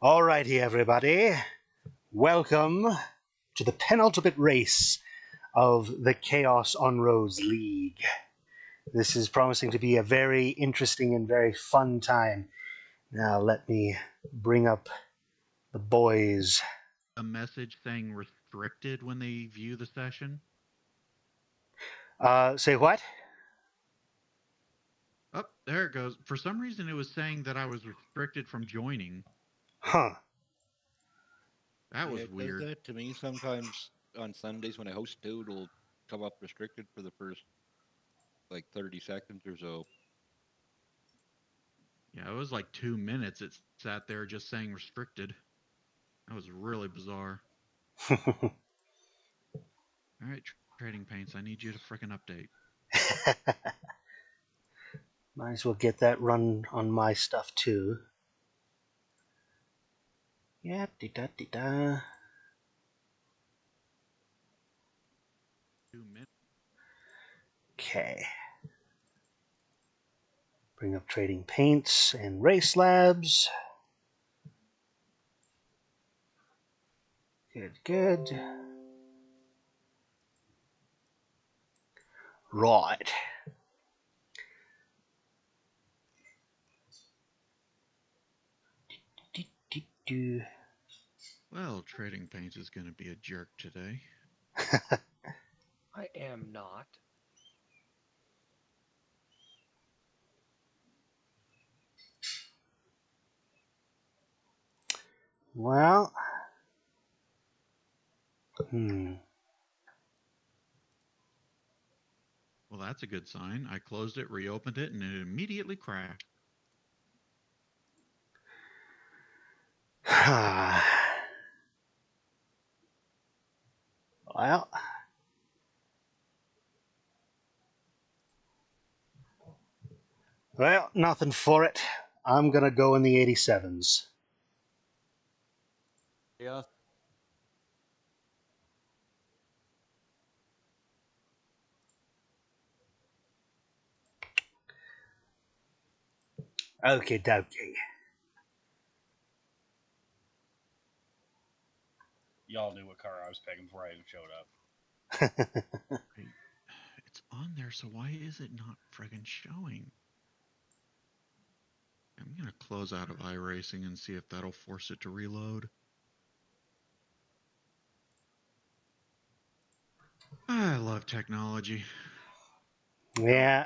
Alrighty, everybody. Welcome to the penultimate race of the Chaos on Roads League. This is promising to be a very interesting and very fun time. Now, let me bring up the boys. A message saying restricted when they view the session? Say what? Oh, there it goes. For some reason, it was saying that I was restricted from joining. Huh. That was It weird. does that to me sometimes on Sundays when I host too. It'll come up restricted for the first, 30 seconds or so. Yeah, it was like 2 minutes. It sat there just saying restricted. That was really bizarre. All right, Trading Paints, I need you to frickin' update. Might as well get that run on my stuff too. Yeah, da-da-da-da. 2 minutes. Okay. Bring up Trading Paints and Race Labs. Good. Right. Well, Trading Paints is going to be a jerk today. I am not. Well, Well, that's a good sign. I closed it, reopened it, and it immediately crashed. well, nothing for it. I'm gonna go in the 87s. Yeah. Okie dokie. Y'all knew what car I was picking before I even showed up. It's on there, so why is it not friggin' showing? I'm going to close out of iRacing and see if that'll force it to reload. I love technology. Yeah.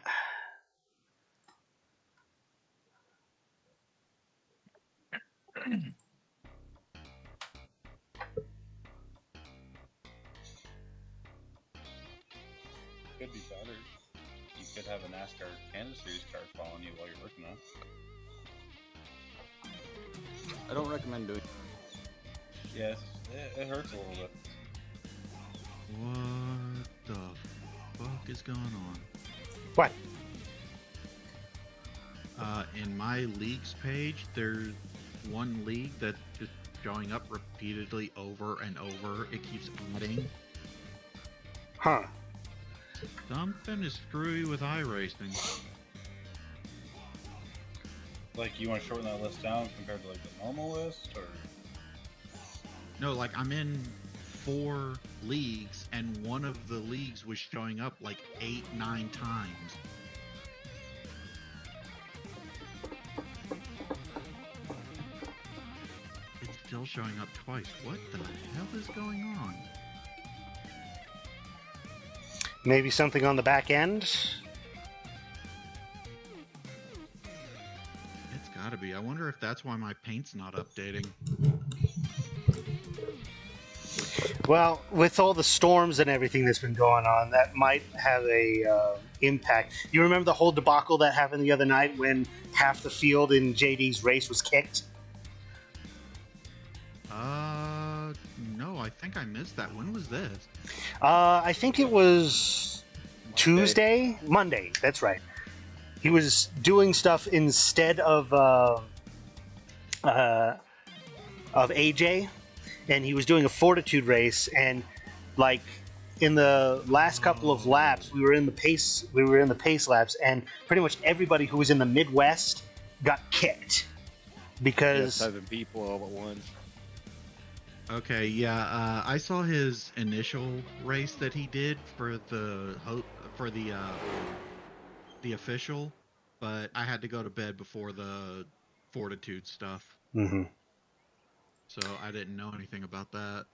Could be better. You could have a NASCAR Kansas Series car following you while you're working on it. I don't recommend doing. Yes, it hurts a little bit. What the fuck is going on? What? In my leagues page, there's one league that's just showing up repeatedly over and over. It keeps adding. Huh. Something is screwy with iRacing. Like, you want to shorten that list down compared to like the normal list, or? No, like I'm in 4 leagues, and one of the leagues was showing up like 8, 9 times. It's still showing up twice. What the hell is going on? Maybe something on the back end? It's gotta be. I wonder if that's why my paint's not updating. Well, with all the storms and everything that's been going on, that might have a impact. You remember the whole debacle that happened the other night when half the field in JD's race was kicked? No, I think I missed that. When was this? I think it was Monday, that's right. He was doing stuff instead of AJ, and he was doing a fortitude race, and like in the last couple of laps, we were in the pace laps, and pretty much everybody who was in the Midwest got kicked. because 7 people all at once. Okay, yeah, I saw his initial race that he did for the official, but I had to go to bed before the fortitude stuff, Mhm. so I didn't know anything about that.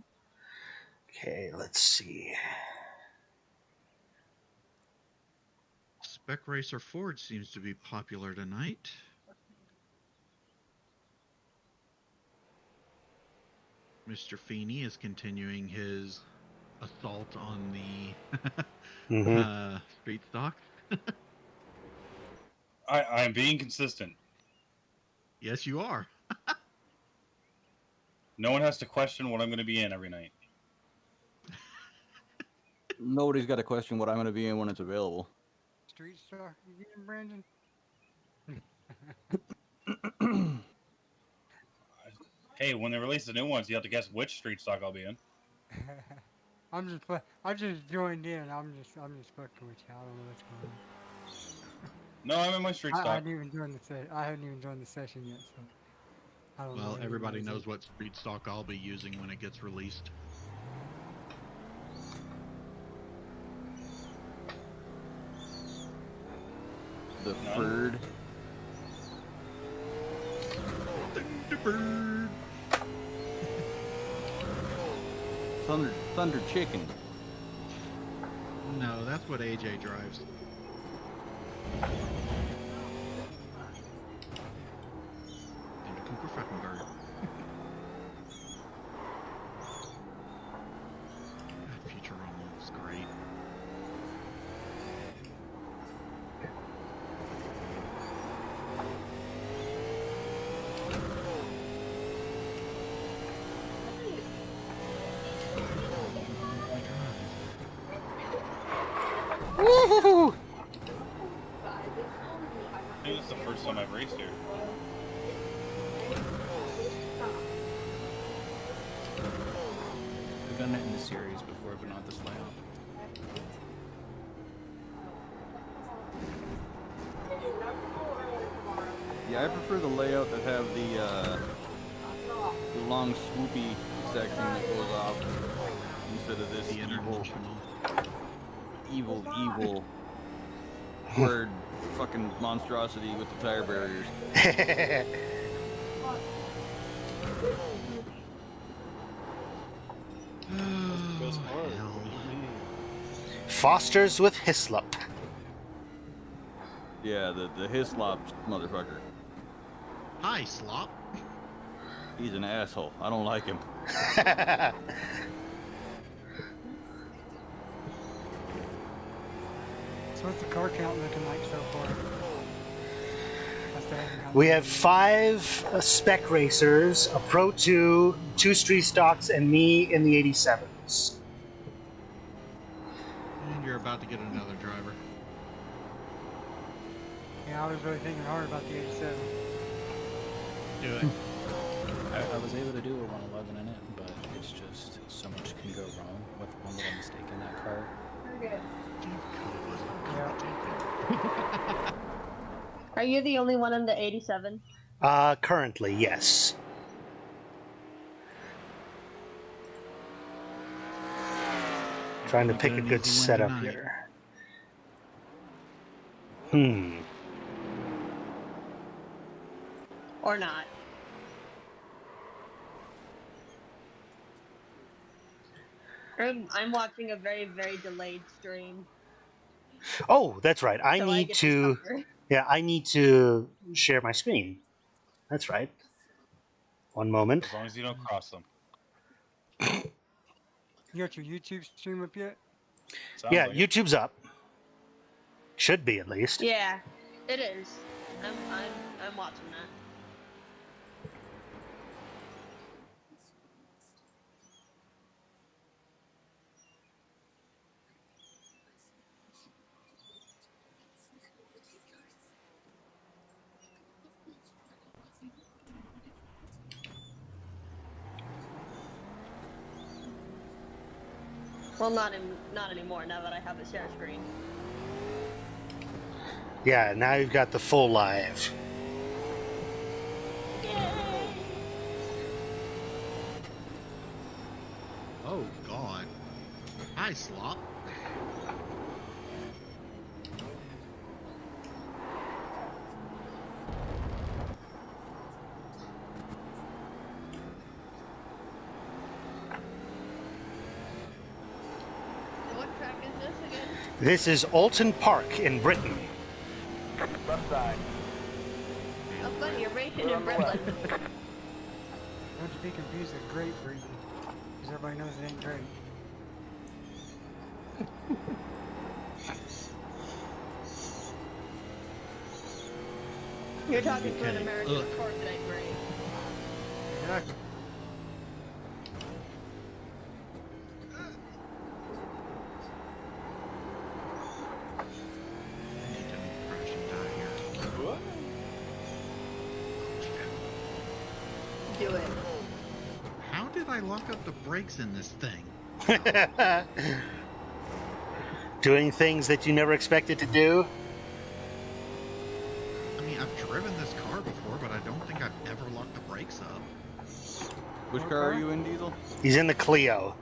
Okay, let's see. Spec Racer Ford seems to be popular tonight. Mr. Feeney is continuing his assault on the Mhm. street stock. I'm being consistent. Yes, you are. No one has to question what I'm going to be in every night. Nobody's got to question what I'm going to be in when it's available. Street stock again, Brandon? Hey, when they release the new ones, you have to guess which street stock I'll be in. I just joined in. I'm just fucking with you. I don't know what's going on. No, I'm in my street I stock. haven't even joined I haven't even joined the session yet, so I don't know. Well, what everybody anybody's knows in. what street stock I'll be using when it gets released. The None. Ford. Thunderbird. Thunder Chicken. No, that's what AJ drives. Thunder Cooper Freckenberg. That Futurama was great. Woohoo! I think this is the first time I've raced here. I've done it in the series before, but not this layout. Yeah, I prefer the layout that have the long swoopy section that goes off instead of this The international. evil squared fucking monstrosity with the tire barriers. Oh, hell. Fosters with Hislop. Yeah, the Hislop motherfucker. Hi, Slop. He's an asshole. I don't like him. So what's the car count looking like so far? I still haven't gotten We to have the- 5 spec racers, a Pro 2, 2 street stocks, and me in the 87s. And you're about to get another driver. Yeah, I was really thinking hard about the 87. Do it. I was able to do a 111 in it, but it's just so much can go wrong with one little mistake in that car. Are you the only one in the 87? Currently, yes. Trying to We pick got a an good easy win setup tonight. here. Or not? I'm watching a very, very delayed stream. Oh, that's right. I so need get to. suffer. Yeah, I need to share my screen. That's right. One moment. As long as you don't cross them. You got your YouTube stream up yet? Sounds Yeah, like it. YouTube's up. Should be at least. Yeah, it is. I'm watching that. Well, not anymore. Now that I have a share screen. Yeah, now you've got the full live. Yay! Hi, Slop. What track is this again? This is Oulton Park in Britain. Left side. Oh, funny, you're racing in Brooklyn. Don't you be confused with Great Britain, because everybody knows it ain't great. You're talking to an Okay, American, look. of course it ain't great. Exactly. I need to crash and die here. What? Do it. How did I lock up the brakes in this thing? Doing things that you never expected to do. I mean, I've driven this car before, but I don't think I've ever locked the brakes up. Which car are you in, Diesel? He's in the Clio.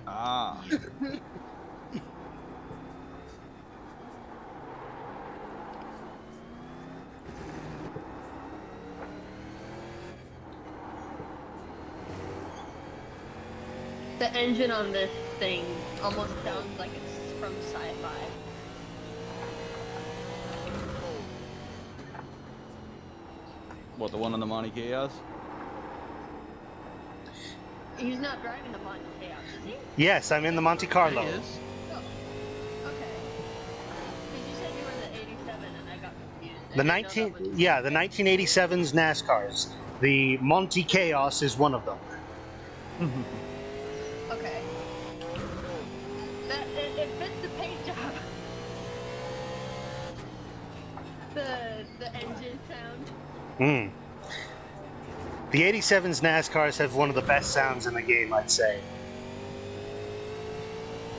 Ah. The engine on this thing almost sounds like it's from sci-fi. What, the one on the Monte Chaos? He's not driving the Monte Chaos, is he? Yes, I'm in the Monte Carlo. It is. Oh, okay. Because you said you were in the 87 and I got confused. I The didn't know that was- the 1987's NASCARs. The Monte Chaos is one of them. Okay. That it fits the paint job. The engine sound. Hmm. The 87's NASCARs have one of the best sounds in the game, I'd say.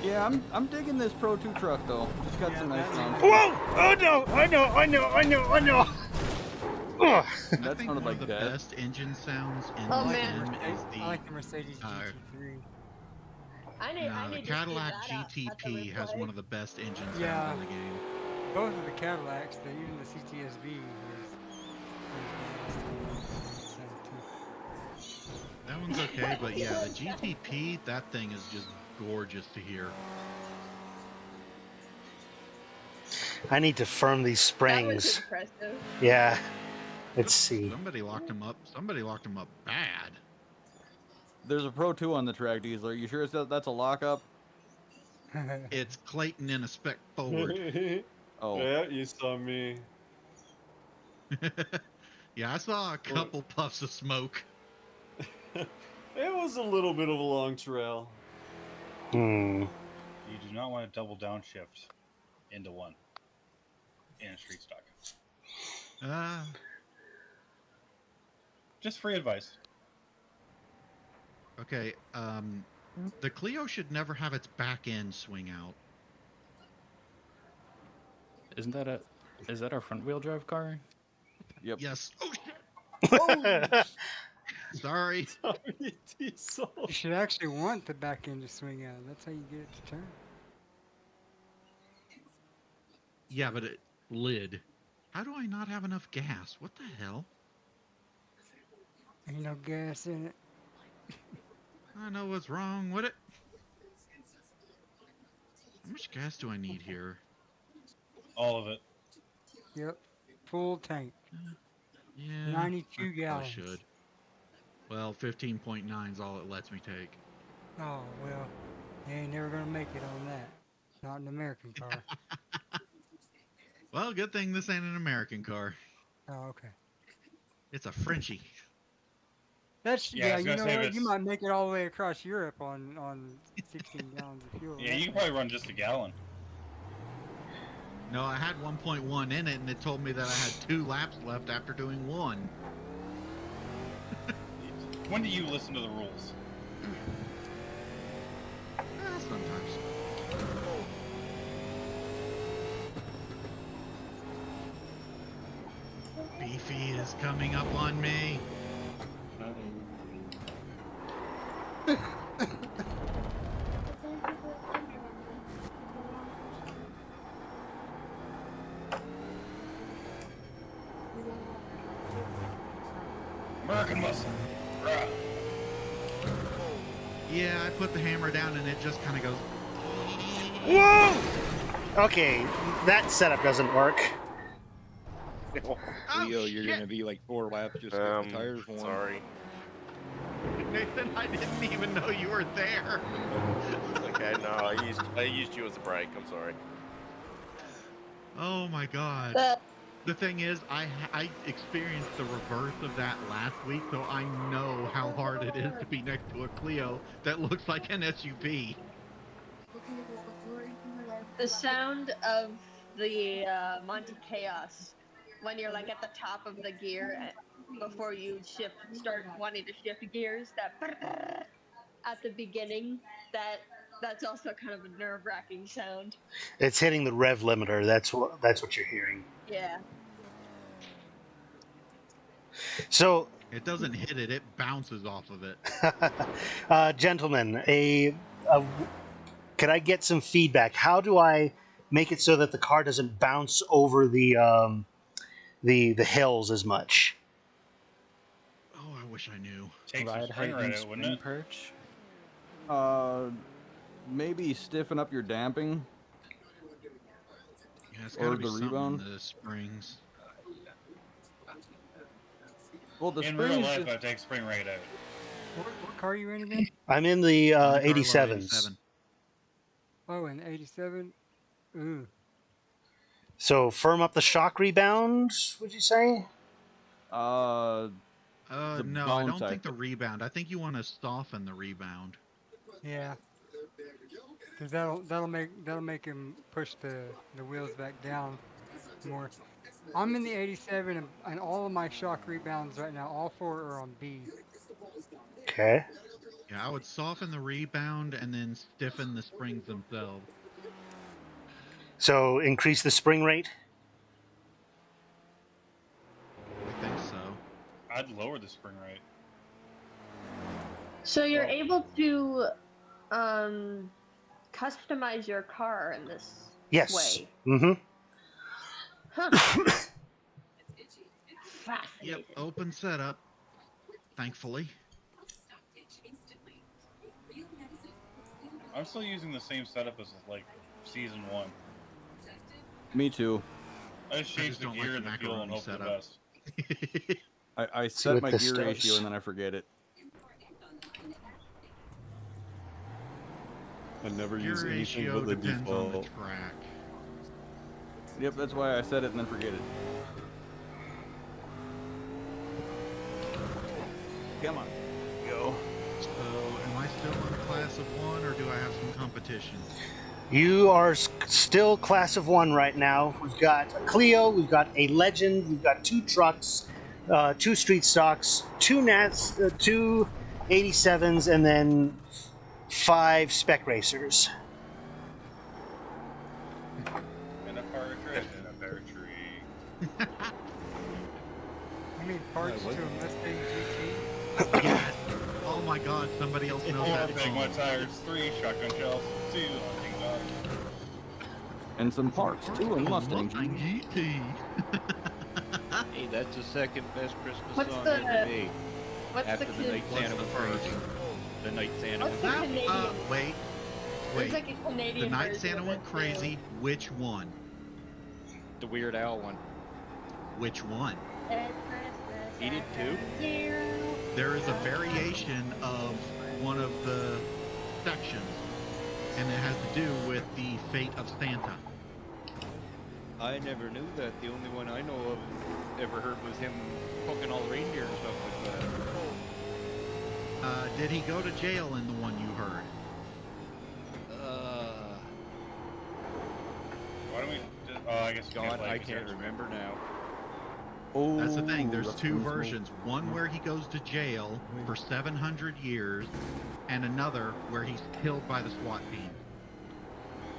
Yeah, I'm digging this Pro 2 truck though. It's got some nice sounds. Whoa! Oh no! I know! Ugh. I That think sounded one like of the death. best engine sounds in Oh, the man. game is I like the Mercedes uh, GT3. I the need Cadillac to see that at the GTP has replay. one of the best engine sounds Yeah. in the game. Both of the Cadillacs, even the CTSV That one's okay, but yeah, the GTP, that thing is just gorgeous to hear. I need to firm these That was springs. impressive. Yeah. Let's see. Somebody locked him up. Somebody locked him up bad. There's a Pro 2 on the track, Diesel. Are you sure that's a lockup? It's Clayton in a spec forward. Oh. Yeah, you saw me. Yeah, I saw a couple puffs of smoke. It was a little bit of a long trail. Hmm. You do not want to double downshift into one in a street stock. Just free advice. Okay, the Clio should never have its back end swing out. Isn't that is that our front wheel drive car? Yep. Yes. Oh Oh, Sorry. sorry, Diesel. You should actually want the back end to swing out. That's how you get it to turn. Yeah, but it lid. How do I not have enough gas? What the hell? Ain't no gas in it. I know what's wrong with it. How much gas do I need here? All of it. Yep. Full tank. Yeah. 92 I probably gallons. should. Well, 15.9 is all it lets me take. Oh, well, you ain't never gonna make it on that. Not an American car. Well, good thing this ain't an American car. Oh, okay. It's a Frenchie. That's, Yeah, I yeah, was you gonna know say what? this- You might make it all the way across Europe on 16 gallons of fuel. Yeah, you can probably run just a gallon. No, I had 1.1 in it, and it told me that I had 2 laps left after doing 1. When do you listen to the rules? Sometimes. Beefy is coming up on me. American muscle. Rah. Yeah, I put the hammer down and it just kind of goes. Whoa! Okay, that setup doesn't work. Oh, Leo, you're shit. gonna be like 4 laps just getting the tires warm. Sorry. Nathan, I didn't even know you were there. Okay, no, I used you as a break. I'm sorry. Oh my god. The thing is, I experienced the reverse of that last week, so I know how hard it is to be next to a Clio that looks like an SUV. The sound of the Monte Chaos when you're like at the top of the gear before you start wanting to shift gears, that at the beginning, that's also kind of a nerve-wracking sound. It's hitting the rev limiter. That's what you're hearing. Yeah. So, It doesn't hit it, it bounces off of it. gentlemen, can I get some feedback? How do I make it so that the car doesn't bounce over the hills as much? Oh, I wish I knew. Take some Ride spring height right and out, wouldn't spring it? perch. Maybe stiffen up your damping. Yeah, it's Or gotta be the something rebound. in the springs. Well, the In real springs life, just I take spring right out. What car are you in again? I'm in the Monte Carlo 87s. 87. Oh, in 87. Ooh. So firm up the shock rebound, would you say? the No, I bounce, don't think the rebound. I think you want to soften the rebound. Yeah. Cause that'll make him push the wheels back down more. I'm in the 87 and all of my shock rebounds right now, all 4 are on B. Okay. Yeah, I would soften the rebound and then stiffen the springs themselves. So increase the spring rate. I think so. I'd lower the spring rate. So you're Oh. able to customize your car in this Yes. way. Mm-hmm. Huh. Yep, Fascinating. open setup. Thankfully. I'm still using the same setup as like season 1. Me too. I just changed the don't gear like and the fuel and hope for the setup. best. I See set what my this gear does. ratio and then I forget it. I never Gear use anything ratio but the depends on the default. track. Yep, that's why I set it and then forget it. Come on. Go. So, am I still in a class of 1 or do I have some competition? You are still class of 1 right now. We've got a Clio, we've got a Legend, we've got 2 trucks, 2 street stocks, 2 Nats, 2 87s, and then 5 spec racers. In a partridge in a pear tree. You mean parts to a Mustang GT? Yes. Oh my god, somebody else knows that Big song. one tires, 3 shotgun shells, 2 hunting dogs. And some parts too in Mustang. GT. Hey, that's the second best Christmas What's song the- ever made. What's After the the Night What's Santa the was first? crazy. The Night Santa What's was the That, Canadian? wait. There's like a Canadian The Night version Santa of went it, crazy. Which one? the Weird Al one. Which one? Too. He did too? There is a variation of one of the sections, and it has to do with the fate of Santa. I never knew that. The only one I know of ever heard was him poking all the reindeer and stuff like that. Did he go to jail in the one you heard? Why don't we just, I guess we God, play I because can't there's- remember now. Oh, That's the thing. There's that's 2 pretty smooth. versions. One where he goes to jail for 700 years, and another where he's killed by the SWAT team.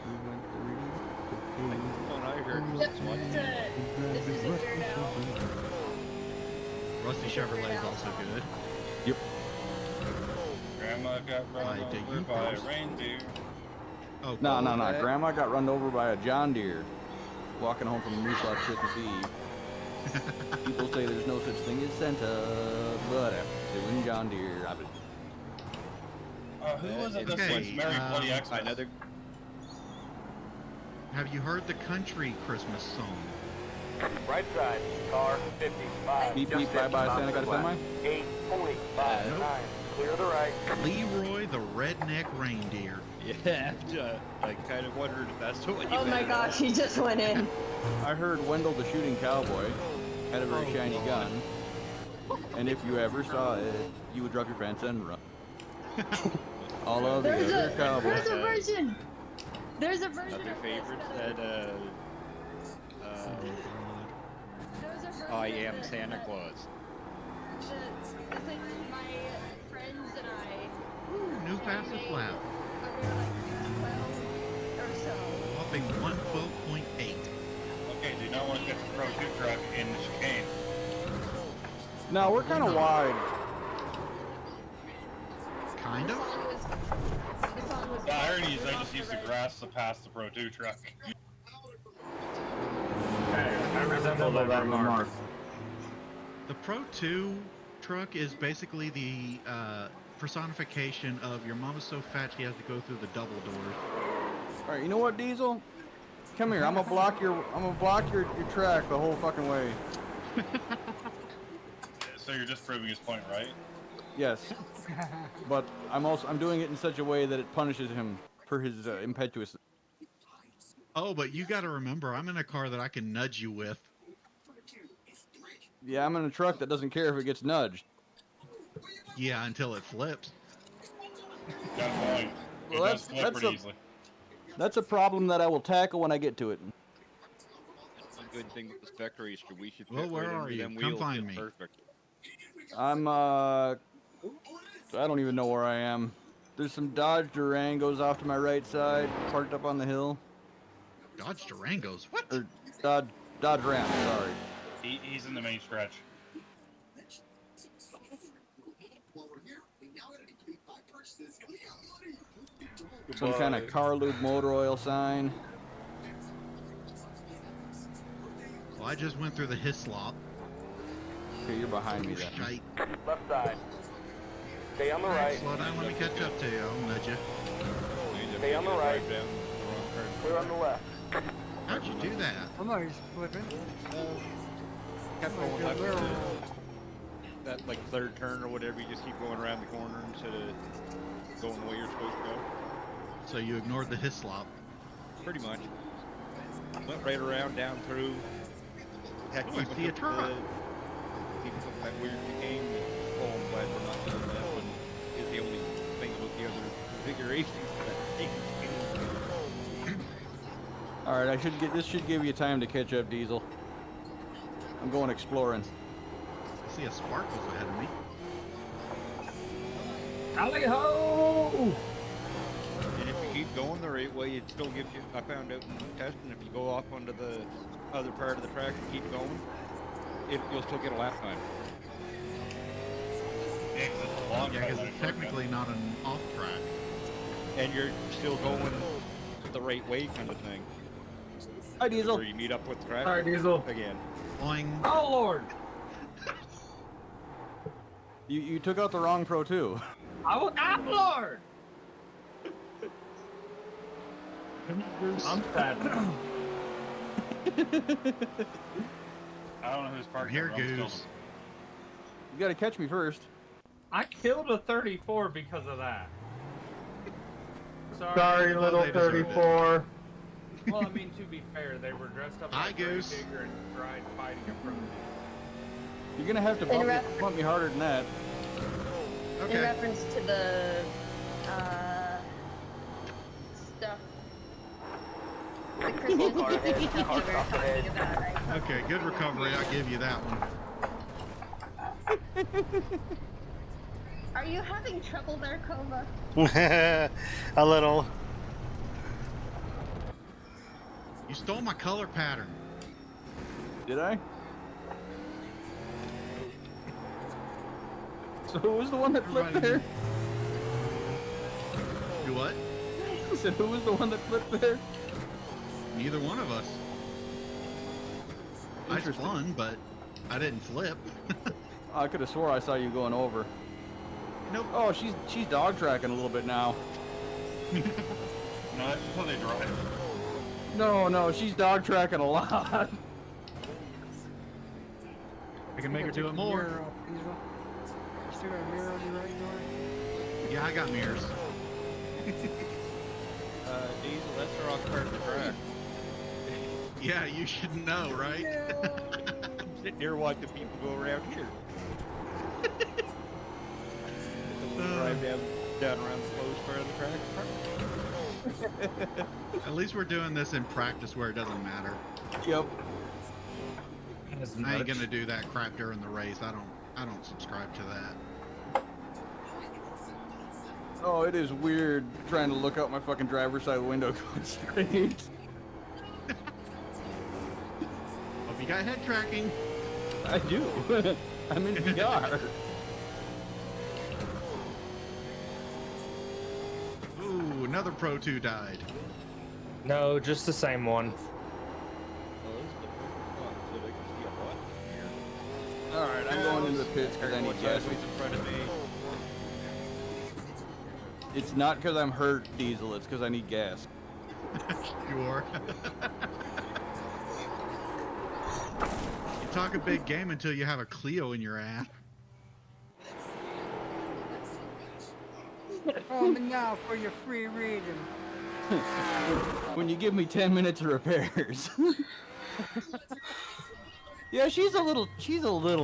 The one I heard was Yep, this one. this is a Weird Al. Rusty Chevrolet is also good. Grandma got run Why do over you by a first? reindeer. Oh, No, cool. no, no. that. Grandma got run over by a John Deere walking home from the Moose last Christmas Eve. People say there's no such thing as Santa, but after doing John Deere, I believe. Who was it that Okay, sings Merry Bloody Xmas? Another. Have you heard the country Christmas song? Right side, car 55. Beep beep, bye bye, Santa got a semi? 840, 59. Clear the right. Leroy the Redneck Reindeer. Yeah, I kind of wondered if that's what you Oh my meant. gosh, he just went in. I heard Wendell the Shooting Cowboy had a very shiny gun, and if you ever saw it, you would drop your pants and run. All of the There's other a cowboys. version. There's a version Other of favorites this that there's a version I of am it Santa that Claus. The thing that my friends and I New passive flap. when we were like 12 or so. Whopping 112.8. Okay, do you not want to get the Pro 2 truck in the chicane? No, we're kind of wide. Kind of? The irony is I just used the grass to pass the Pro 2 truck. I resemble that remark. The Pro 2 truck is basically the personification of your mama's so fat she has to go through the double doors. All right, you know what, Diesel? Come here. I'm gonna block your track the whole fucking way. So you're just proving his point, right? Yes, but I'm doing it in such a way that it punishes him for his impetuousness. Oh, but you gotta remember, I'm in a car that I can nudge you with. Yeah, I'm in a truck that doesn't care if it gets nudged. Yeah, until it flips. Got a point. It Well, does flip pretty easily. That's a problem that I will tackle when I get to it. That's a good thing with the Spec Racer. We should Well, fit where right are under you? them Come wheels find just me. perfect. I'm I don't even know where I am. There's some Dodge Durangos off to my right side, parked up on the hill. Dodge Durangos? What? Or Dodge Ram, sorry. He's in the main stretch. Some kind of car lube motor oil sign. Well, I just went through the Hislop. Okay, you're behind me then. Shite. Left side. Stay on the right. Slow down, let me catch up to you. I'll nudge you. Stay on the right. Clear on the left. How'd you do that? I know he's flipping. Kept Like going a left little- to that like third turn or whatever. You just keep going around the corner instead of going the way you're supposed to go. So you ignored the Hislop. Pretty much. Went right around, down through. Heck, Oh, I see a truck. Even took that weird chicane. Oh, I'm glad we're not doing that one. Is the only thing about the other configurations of that thing. All right, this should give you time to catch up, Diesel. I'm going exploring. I see a Sparkles ahead of me. Tally ho! And if you keep going the right way, it still gives you. I found out in testing, if you go off onto the other part of the track and keep going, you'll still get a lap time. Yeah, 'cause it's a long Yeah, drive, because like it's a shortcut. technically not an off track. And you're still going the right way, kind of thing. Hi, Diesel. Where you meet up with the track. Sorry, Diesel. Again. Boing. Oh, Lord. You took out the wrong Pro 2. Oh, Lord. I'm fat. I don't know who's parked Here, there, but I'm still- Goose. You gotta catch me first. I killed a 34 because of that. Sorry, little they deserve it. 34. Well, I mean, to be fair, they were dressed up Hi, like Goose. Digger and tried fighting a pro. You're gonna have to bump me harder than that. In Okay. reference to the stuff. The Christmas stuff we were talking about, right? Okay, good recovery. I'll give you that one. Are you having trouble there, Kova? A little. You stole my color pattern. Did I? So who was the one that flipped there? You what? I said, who was the one that flipped there? Neither one of us. It's fun, but I didn't flip. I could have swore I saw you going over. Nope. Oh, she's dog tracking a little bit now. No, that's just how they drive. No, she's dog tracking a lot. I can make her do it more. You still got a mirror on you right now? Yeah, I got mirrors. Diesel, that's the wrong part of the track. Yeah, you should know, right? I'm sitting here watching people go around here. Drive down around the closed part of the track. At least we're doing this in practice where it doesn't matter. Yep. I ain't gonna do that crap during the race. I don't subscribe to that. Oh, it is weird trying to look out my fucking driver's side window going straight. Hope you got head tracking. I do. I'm in VR. Ooh, another Pro 2 died. No, just the same one. Alright, I'm going into the pits because I need gas. In front of me. It's not because I'm hurt, Diesel. It's because I need gas. Sure. You talk a big game until you have a Clio in your ass. Call me now for your free reading. When you give me 10 minutes of repairs. Yeah, she's a little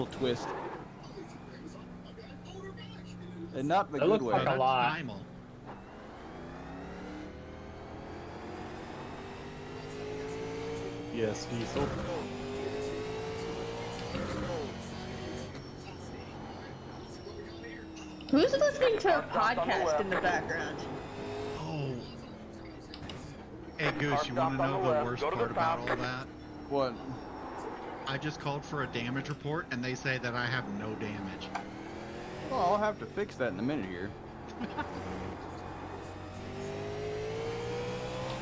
twisted. And not the It good looks way. like a lot. Primal. Yes, Diesel. Who's listening to a podcast in the background? Oh. Hey, Goose, you want to know the worst part about all that? What? I just called for a damage report, and they say that I have no damage. Well, I'll have to fix that in a minute here.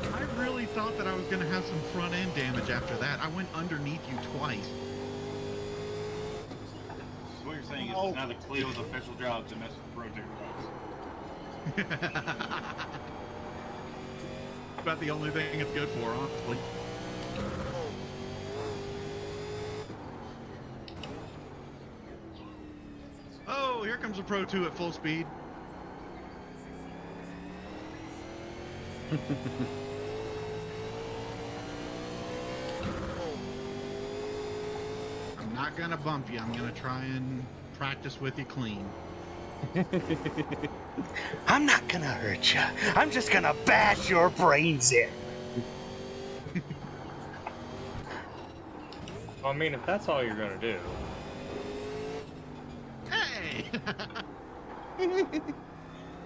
I really thought that I was going to have some front-end damage after that. I went underneath you twice. So what you're saying is it's now the Clio's official job to mess with the Pro 2 cars. About the only thing it's good for, honestly. Oh, here comes a Pro 2 at full speed. I'm not gonna bump you. I'm gonna try and practice with you clean. I'm not gonna hurt you. I'm just gonna bash your brains in. I mean, if that's all you're gonna do. Hey!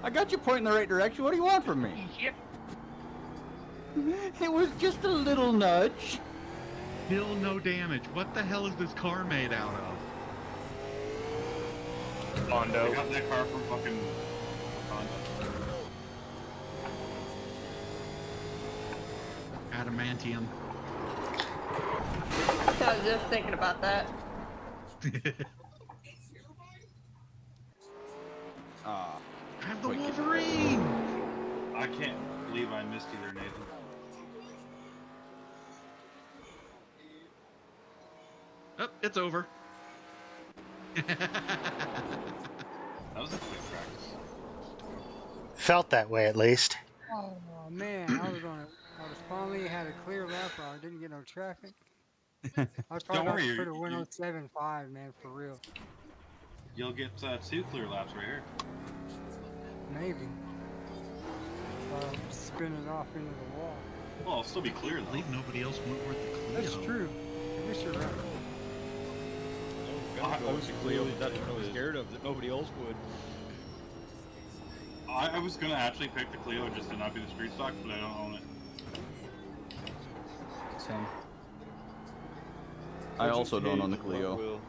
I got you pointing the right direction. What do you want from me? Yep. It was just a little nudge. Still no damage. What the hell is this car made out of? Bondo. I got that car from fucking Honda. Adamantium. I was just thinking about that. I have the Wolverine! I can't believe I missed you there, Nathan. Oh, it's over. That was a quick practice. Felt that way at least. Oh man, I was finally had a clear lap. I didn't get no traffic. I was Don't probably worry, about to put a 107.5, man, for real. You'll get 2 clear laps right here. Maybe. Spin it off into the wall. Well, it'll still be clear I though. believe nobody else went worth the Clio. That's true. I guess you're right. I was Clio, that's what I was scared of, that nobody else would. I was gonna actually pick the Clio just to not be the street stock, but I don't own it. Same. I also don't own the Clio.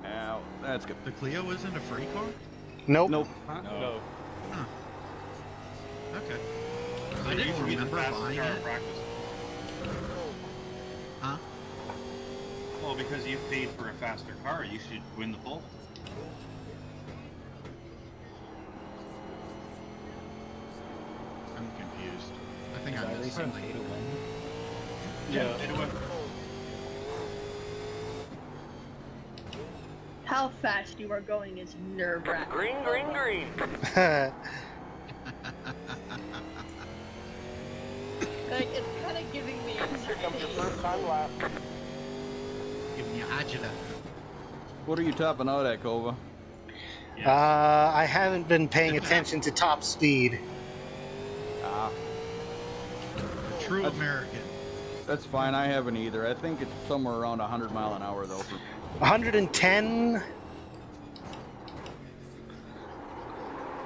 Ow, that's good. The Clio isn't a free car? Nope. Nope. Huh? No. Huh. Okay. So I it didn't used to be the remember fastest buying car in it. practice. Huh? Well, because you've paid for a faster car, you should win the pole. I'm confused. I think Is I missed iRacing something. pay to win? Yeah, pay to win. How fast you are going is nerve-wracking. Green, green, green. Like, it's kind of giving me Here comes your anxiety. first time lap. Giving you agita. What are you topping out at, Kova? Yes. I haven't been paying attention to top speed. Ah, A true That's- American. that's fine. I haven't either. I think it's somewhere around 100 mile an hour though. For 110.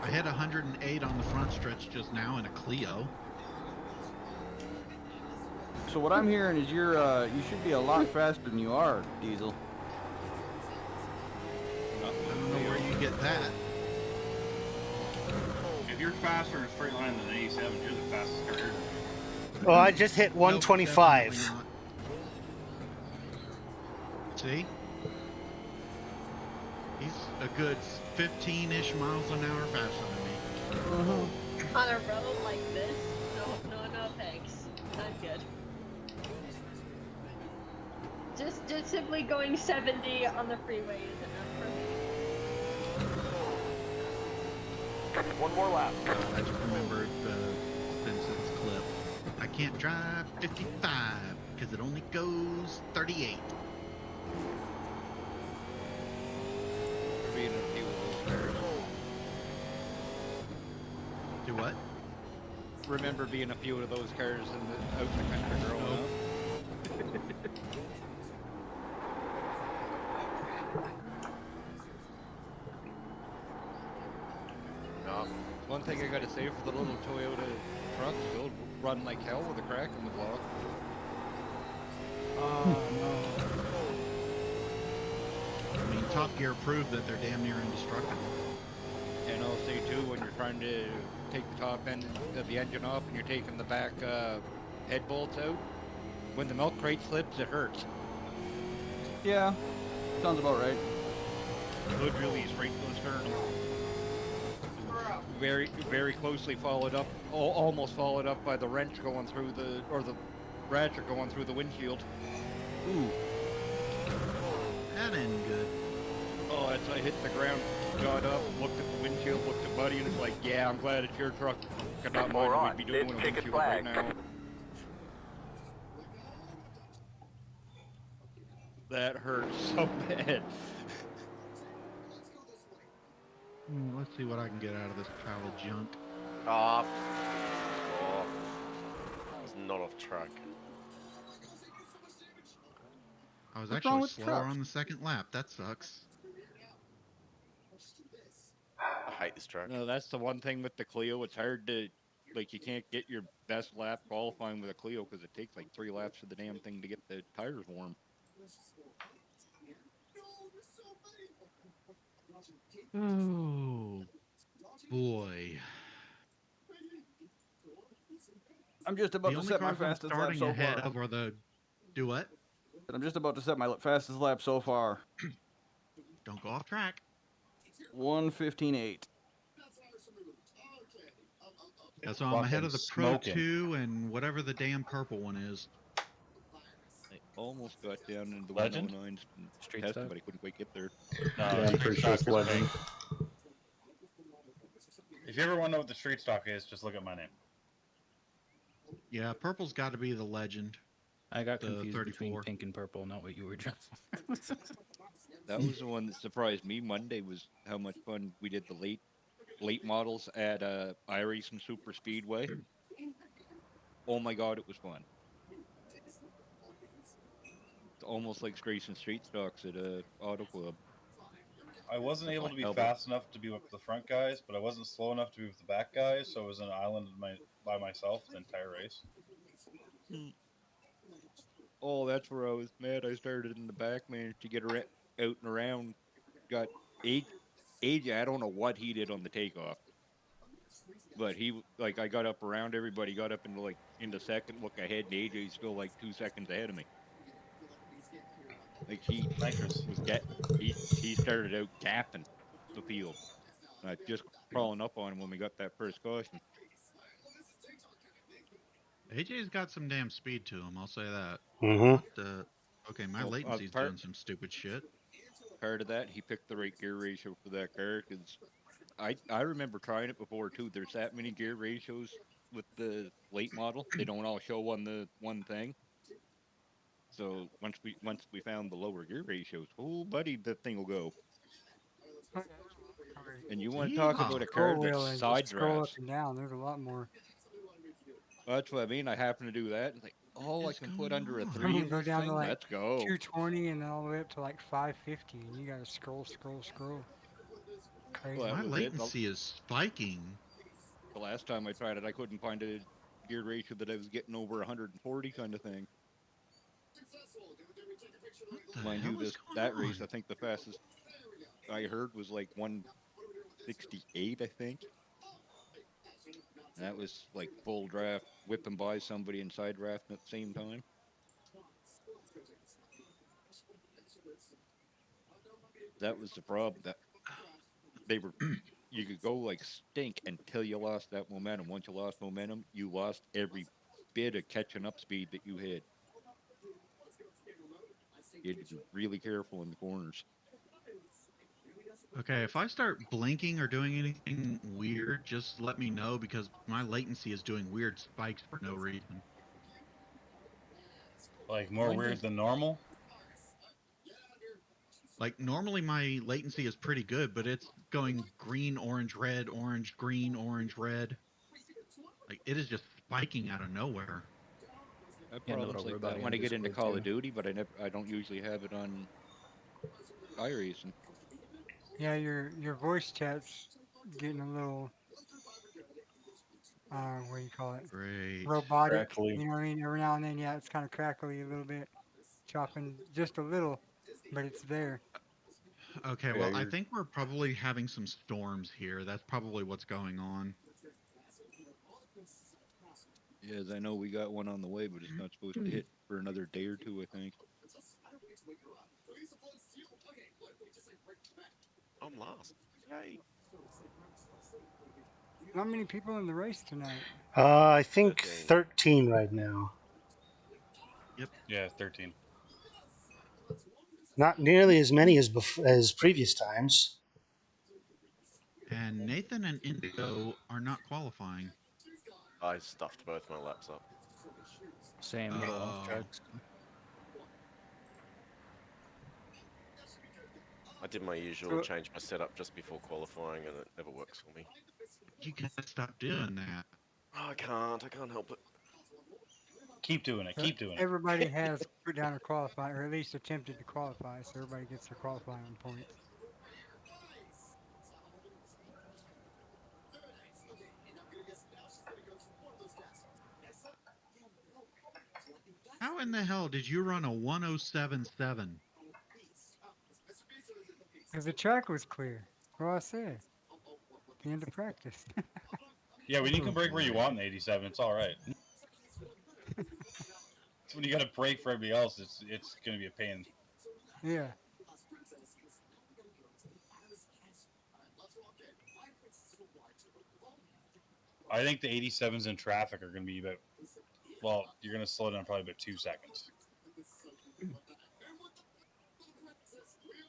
I hit 108 on the front stretch just now in a Clio. so what I'm hearing is you should be a lot faster than you are, Diesel. I don't know where you get that. If you're faster in a straight line than an 87, you're the fastest car here. Oh, I just hit Nope, 125. definitely not. See? He's a good 15-ish miles an hour faster than me. On a road like this? No, thanks. I'm good. Just simply going 70 on the freeway is enough for me. One more lap. I just remembered Vincent's clip. I can't drive 55 because it only goes 38. For being a few of those cars. Do what? Remember being a few of those cars out in the country growing up. No. One thing I gotta say for the little Toyota trucks, they'll run like hell with a crack in the block. I mean, Top Gear proved that they're damn near indestructible. And I'll say too, when you're trying to take the top end of the engine off and you're taking the back head bolts out, when the milk crate slips, it hurts. Yeah, sounds about right. Hood release right to the sternum. Very, very closely followed up, almost followed up by the wrench going through the ratchet going through the windshield. Ooh, That ain't good. Oh, as I hit the ground, got up, looked at the windshield, looked at Buddy, and it's like, yeah, I'm glad it's your truck. Could not mind what we'd be doing with a Ticket windshield right flag. now. That hurts so bad. Let's see what I can get out of this pile of junk. Off. Off. It's not off track. I was What's wrong actually with slower trucks? on the second lap. That sucks. I hate this track. No, that's the one thing with the Clio. It's hard to, like, you can't get your best lap qualifying with a Clio because it takes like 3 laps of the damn thing to get the tires warm. Oh, boy. I'm just about The to only set my cars I'm fastest lap starting so ahead far. of are the... Do what? I'm just about to set my fastest lap so far. Don't go off track. 1:15.8. Yeah, so I'm ahead of the Pro Smoking. 2 and whatever the damn purple one is. I almost got down into the Legend? 109s and Street tested, stock? but I couldn't quite get there. No, Yeah, I'm street pretty sure stock it's is Legend. great. If you ever want to know what the street stock is, just look at my name. Yeah, purple's got to be the Legend. I got The confused 34. between pink and purple, not what you were driving. That was the one that surprised me Monday was how much fun we did the late models at iRacing Super Speedway. Oh my god, it was fun. It's almost like racing street stocks at a auto club. I wasn't able to be Elbow. fast enough to be with the front guys, but I wasn't slow enough to be with the back guys, so I was in an island by myself the entire race. Oh, that's where I was mad. I started in the back, managed to get out and around. Got AJ. I don't know what he did on the takeoff, but I got up around everybody. Got up into into second, look ahead, and AJ's still like 2 seconds ahead of me. Like he Nitrous. was he started out gapping the field, just crawling up on him when we got that first caution. AJ's got some damn speed to him. I'll say that. Mm-hmm. What the? Okay, my Well, latency's doing some stupid shit. part of that, he picked the right gear ratio for that car because I remember trying it before too. There's that many gear ratios with the late model. They don't all show on the one thing. So once we found the lower gear ratios, oh buddy, that thing will go. Oh, yeah, there's a lot more. And you want to talk Yeehaw. about a car Scroll that wheel and side just scroll up drafts? and down. There's a lot more. That's what I mean. I happen to do that. It's like, oh, I Is can put going under a on? Some 3 of in them go this down to thing. like Let's go. 220 and then all the way up to like 550, and you gotta scroll, scroll, scroll. Well, Crazy. that My was it. latency is spiking. The last time I tried it, I couldn't find a gear ratio that I was getting over 140 kind of thing. What the Mind hell you, is that going race, on? I think the fastest I heard was like 168, I think. And that was like full draft, whipping by somebody and side drafting at the same time. That was the problem. That they were, you could go like stink until you lost that momentum. Once you lost momentum, you lost every bit of catching up speed that you had. You had to be really careful in the corners. Okay, if I start blinking or doing anything weird, just let me know because my latency is doing weird spikes for no reason. Like more Mine weird does. than normal. Like normally my latency is pretty good, but it's going green, orange, red, orange, green, orange, red. Like it is just spiking out of nowhere. I have Yeah, and the problems little like robot that when I hand get is into weird Call of too. Duty, but I don't usually have it on iRacing. Yeah, your voice chat's getting a little what do you call it? Great. Robotic. Crackly. You know what I mean? Every now and then, yeah, it's kind of crackly a little bit, chopping just a little, but it's there. Okay, Yeah, well, I you're think we're probably having some storms here. That's probably what's going on. Yes, I know we got one on the way, but it's not supposed to hit for another day or two, I think. I'm last. Yay. Not many people in the race tonight. I think 13. 13 right now. yeah 13. Not nearly as many as previous times. And Nathan and Indigo are not qualifying. I stuffed both my laps up. Same little off Oh. tracks. I did my usual, So, change my setup just before qualifying, and it never works for me. You gotta stop doing that. Oh, I can't help it. Keep doing it. so Keep doing it. everybody has put down a qualify, or at least attempted to qualify, so everybody gets their qualifying points. How in the hell did you run a 1077? Because the track was clear. That's what I said. The end of practice. Yeah, when you Oh, can break where you boy. want in the 87, it's all right. It's when you got to break for everybody else, it's going to be a pain. Yeah. I think the 87s in traffic are going to be about, well, you're going to slow down probably about 2 seconds.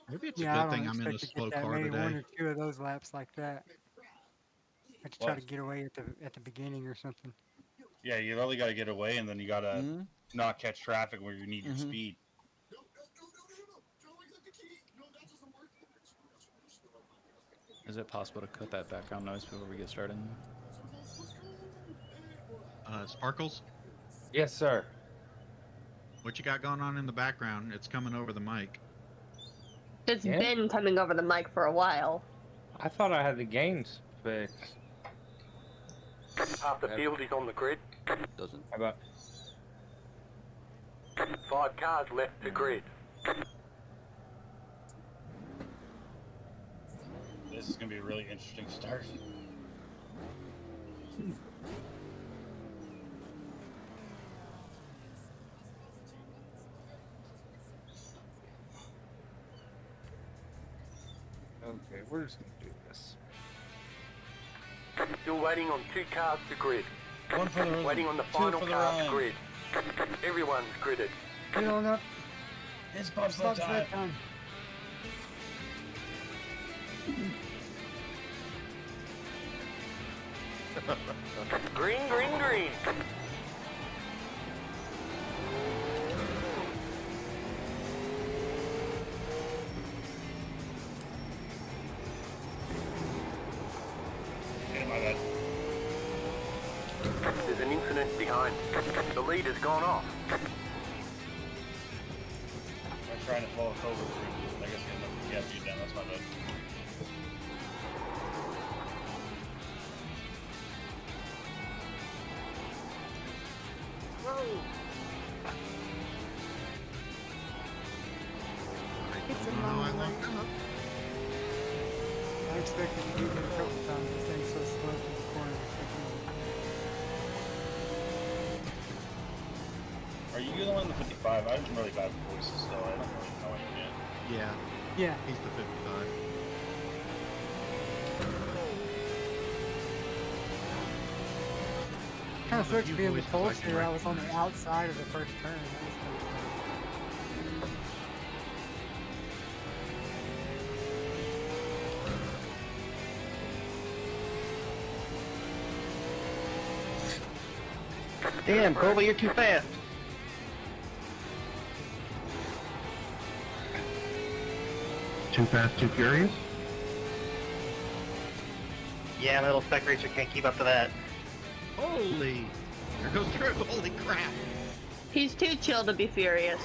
Maybe it's a Yeah, I good don't thing I'm in a expect to get slow that. car Maybe one today. or two of those laps like that. I have to try What? to get away at the beginning or something. Yeah, you really got to get away, and then you got to Mm-hmm. not catch traffic where you need your Mhm. speed. Is it possible to cut that background noise before we get started? Sparkles, Yes, sir. what you got going on in the background? It's coming over the mic. It's Yeah? been coming over the mic for a while. I thought I had the games fixed. Half the field is on the grid. Doesn't. How about 5 cars left to grid. This is going to be a really interesting start. Okay, we're just gonna do this. Still waiting on 2 cars to grid. One for the rhythm. Waiting on the 2 final for the car to rhyme. grid. Everyone's gridded. Get on up. It's bobsled Stop time. that time. Green, green, green. Okay, my bad. There's an incident behind. The lead has gone off. I'm trying to follow Cobra through. I guess you have to you down. That's my bad. It's a No, I long locked way. up. I expected to beat it a couple times. This thing's so slow to the corner. Are you the one in the 55? I'm really bad with voices, so I don't really know anything. Yeah, Yeah. he's the 55. Kind of sucks few being the voices I pulse can here. I was on the recognize. outside of the first turn. That was kind of Damn, Kobe, you're too fast. Too fast, too furious? Yeah, my little spec racer can't keep up to that. Holy! There goes through. Holy crap! He's too chill to be furious.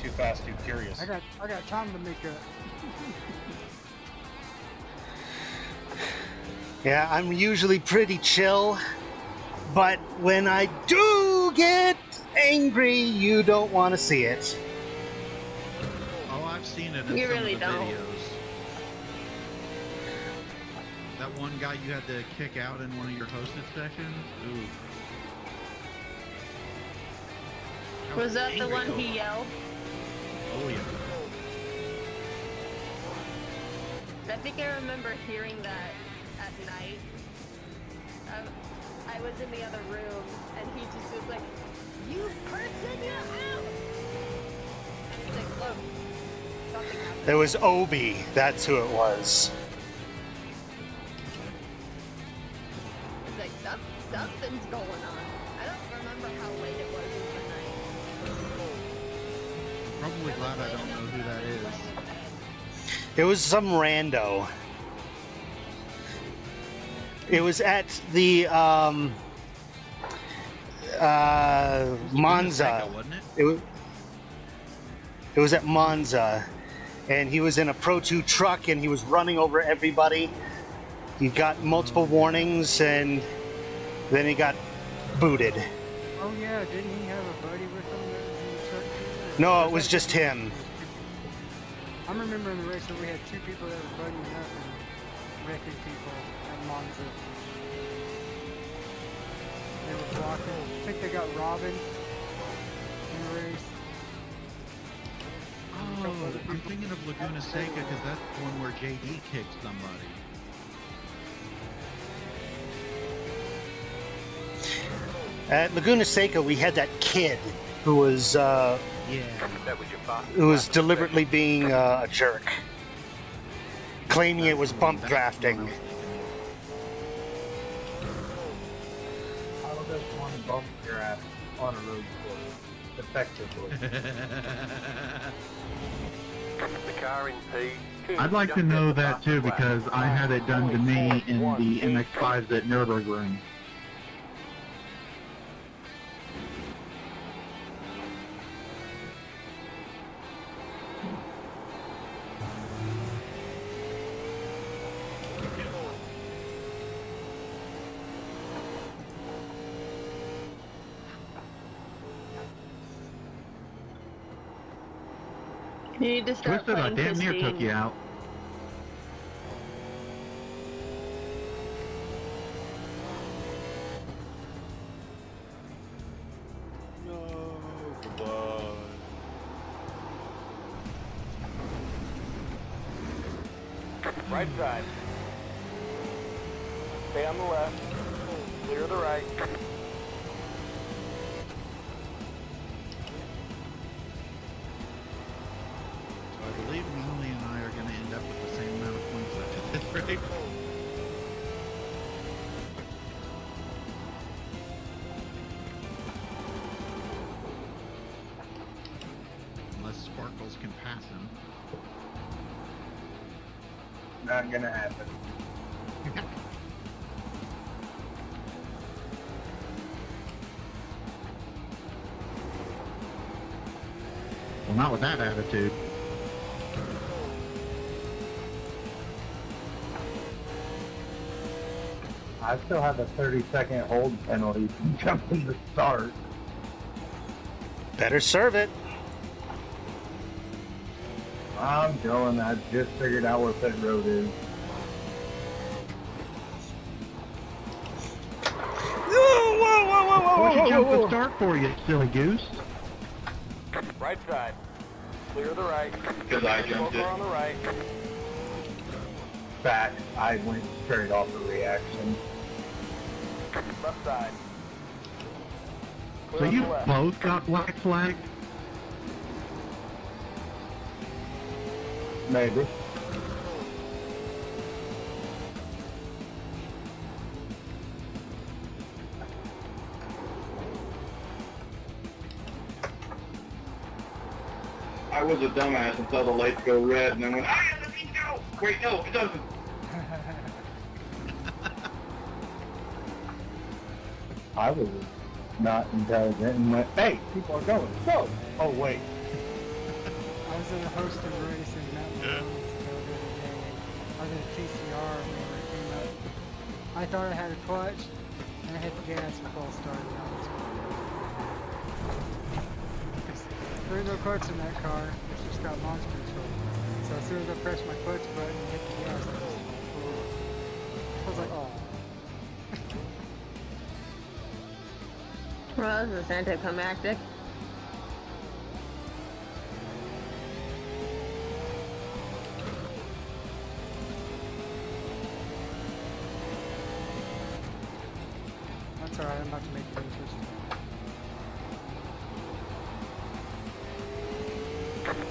Too fast, too curious. I got time to make up. Yeah, I'm usually pretty chill, but when I do get angry, you don't want to see it. Oh, I've seen it in You some really of the don't. videos. That one guy you had to kick out in one of your hosted sessions? Ooh. Was that the angry one Cobra. he yelled? Oh, yeah. I think I remember hearing that at night. I was in the other room, and he just was like, "You person, you're out!" And he's like, "Look, something happened." It was Obi, that's who it was. He's like, something's going on. I don't remember how late it was in the night. Probably glad I don't know who that is. It was some rando. It was at the Monza. Wasn't it? It was at Monza, and he was in a Pro 2 truck, and he was running over everybody. He got multiple warnings, and then he got booted. Oh yeah, didn't he have a buddy with him that was in the truck too? No, it was just him. I'm remembering the race where we had 2 people that were buddying up and wrecking people at Monza. They were blocking. I think they got Robin in the race. Oh, I'm thinking of Laguna Seca because that's the one where JD kicked somebody. At Laguna Seca, we had that kid who was Yeah. That was your fastest who was lap of the deliberately being a jerk, claiming it was bump drafting. How does one bump your ass on a road course effectively? The car in P. I'd like to know that too because I had it done to me in the MX-5s at Nürburgring. You need to start Twisted, I playing damn near took Christine. you out. No, goodbye. Right side. Stay on the left. Clear the right. So I believe Molly and I are going to end up with the same amount of points after this, right? Unless Sparkles can pass him. Not gonna happen. Well, not with that attitude. I still have a 30-second hold penalty from jumping the start. Better serve it. I'm going. I just figured out where pit road is. What'd you jump the start for, you silly goose? Right side. Clear the right. Because I jumped it. On the right. Fact, I went straight off the reaction. Left side. So you both got black flag? Maybe. I was a dumbass until the lights go red and then went, ah, let me go! Wait, no, it doesn't. I was not intelligent and went, hey, people are going, go! Oh, wait. I was in a hosted race in Mountain Roads the other day. I was in a TCR whenever it came up. I thought I had a clutch, and I hit the gas before I started. There ain't no clutch in that car. It's just got launch control. So as soon as I pressed my clutch button and hit the gas, I was like, oh. Well, this is anticlimactic. That's alright, I'm about to make it interesting.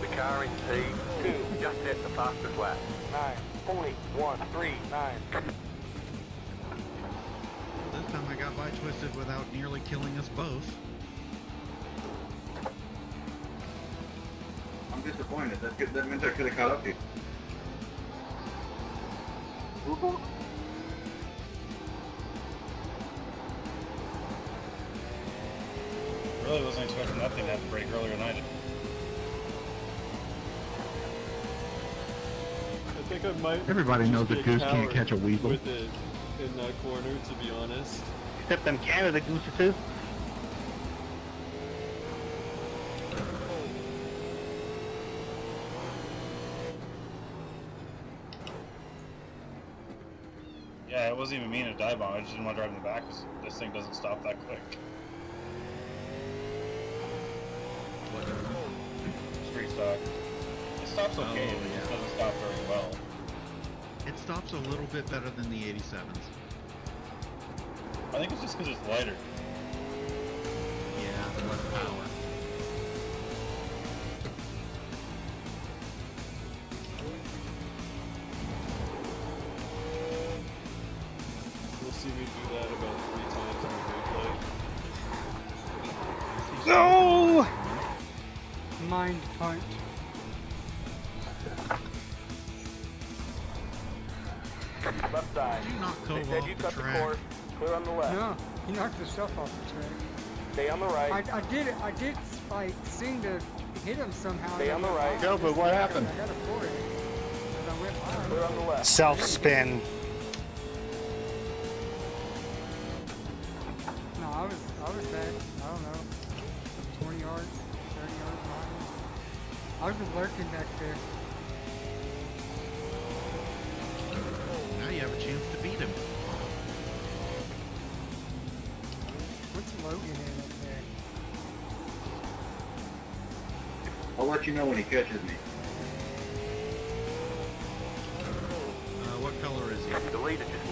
The car in P2 just hit the fastest lap. 9.139. This time I got by twisted without nearly killing us both. I'm disappointed. That meant I could have caught up to you. Really wasn't expecting that thing to have to break earlier than I did. I think I might. Everybody knows just a be goose can't coward catch a weasel. With it in that corner, to be honest. Except them Canada gooses too. Yeah, it wasn't even mean to dive bomb. I just didn't want to drive in the back because this thing doesn't stop that quick. Street stock. It stops okay, but it just doesn't stop very well. It stops a little bit better than the 87s. I think it's just because it's lighter. Yeah, less power. You'll see me do that about 3 times in the replay. No! Mind punch. Left side. Did you knock They Cove said off you the cut the track? course. Clear on the left. No, he knocked himself off the track. Stay on the right. I did like seem to hit him somehow. Stay on the right. Joe, but what happened? I got a for it. And I went by. Clear on the left. Self spin. No, I was back. I don't know, 20 yards, 30 yards behind him. I was just lurking back there. Now you have a chance to beat him. What's Logan in up there? I'll let you know when he catches me.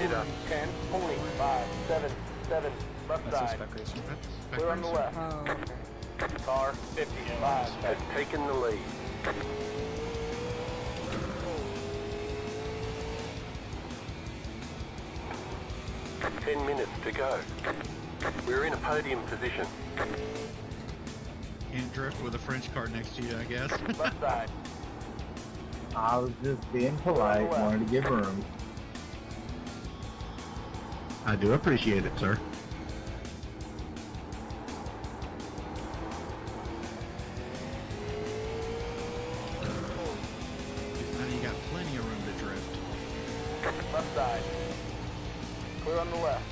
Jitter 10.577 left That's a side. spec racer. Clear on the left. Oh, okay. Car 55 has taken the lead. Ten minutes to go. We're in a podium position. Can't drift with a French car next to you, I guess. Left side. I was just being polite, wanted to give room. I do appreciate it, sir. Now you got plenty of room to drift. Left side. Clear on the left.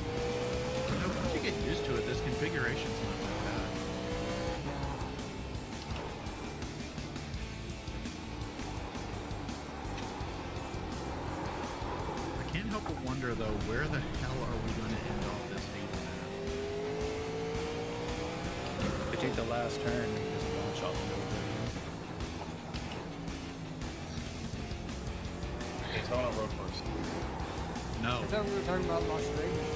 Once you get used to it, this configuration's not that bad. I can't help but wonder, though, where the hell are we going to end off this season at? They take the last turn and just launch off the Daytona road course. No. I thought we were talking about Las Vegas.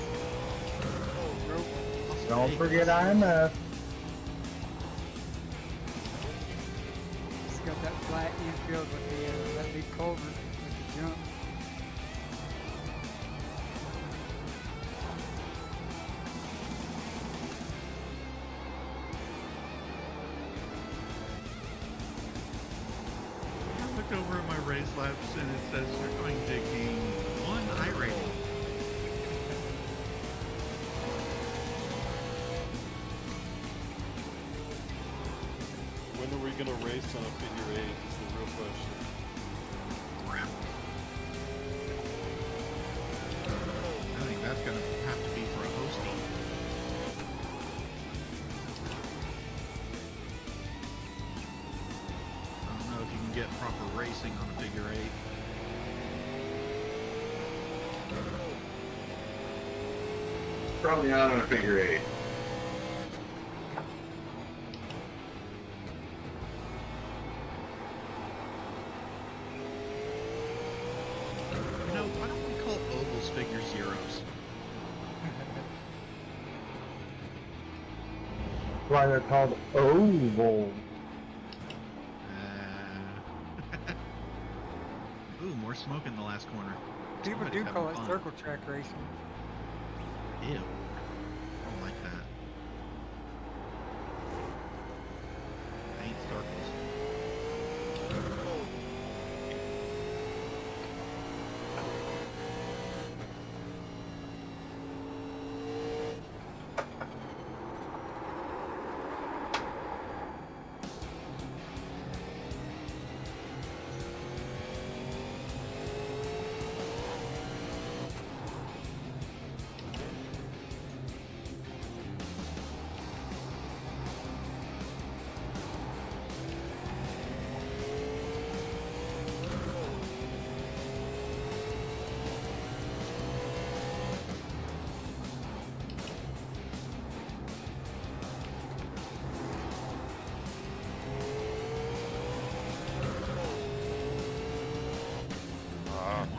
Nope. Don't forget IMF. It's got that flat infield with the that big culvert with the jump. I looked over at my race laps and it says you're going to gain 1 iRacing. When are we gonna race on a figure 8 is the real question. I think that's going to have to be for a hosting. I don't know if you can get proper racing on a figure 8. Probably not on a figure 8. You know, why don't we call ovals figure zeros? Why they're called ovals. Ooh, more smoke in the last corner. People Somebody's do call it having fun. circle track racing. Ew. I don't like that. I hate circles.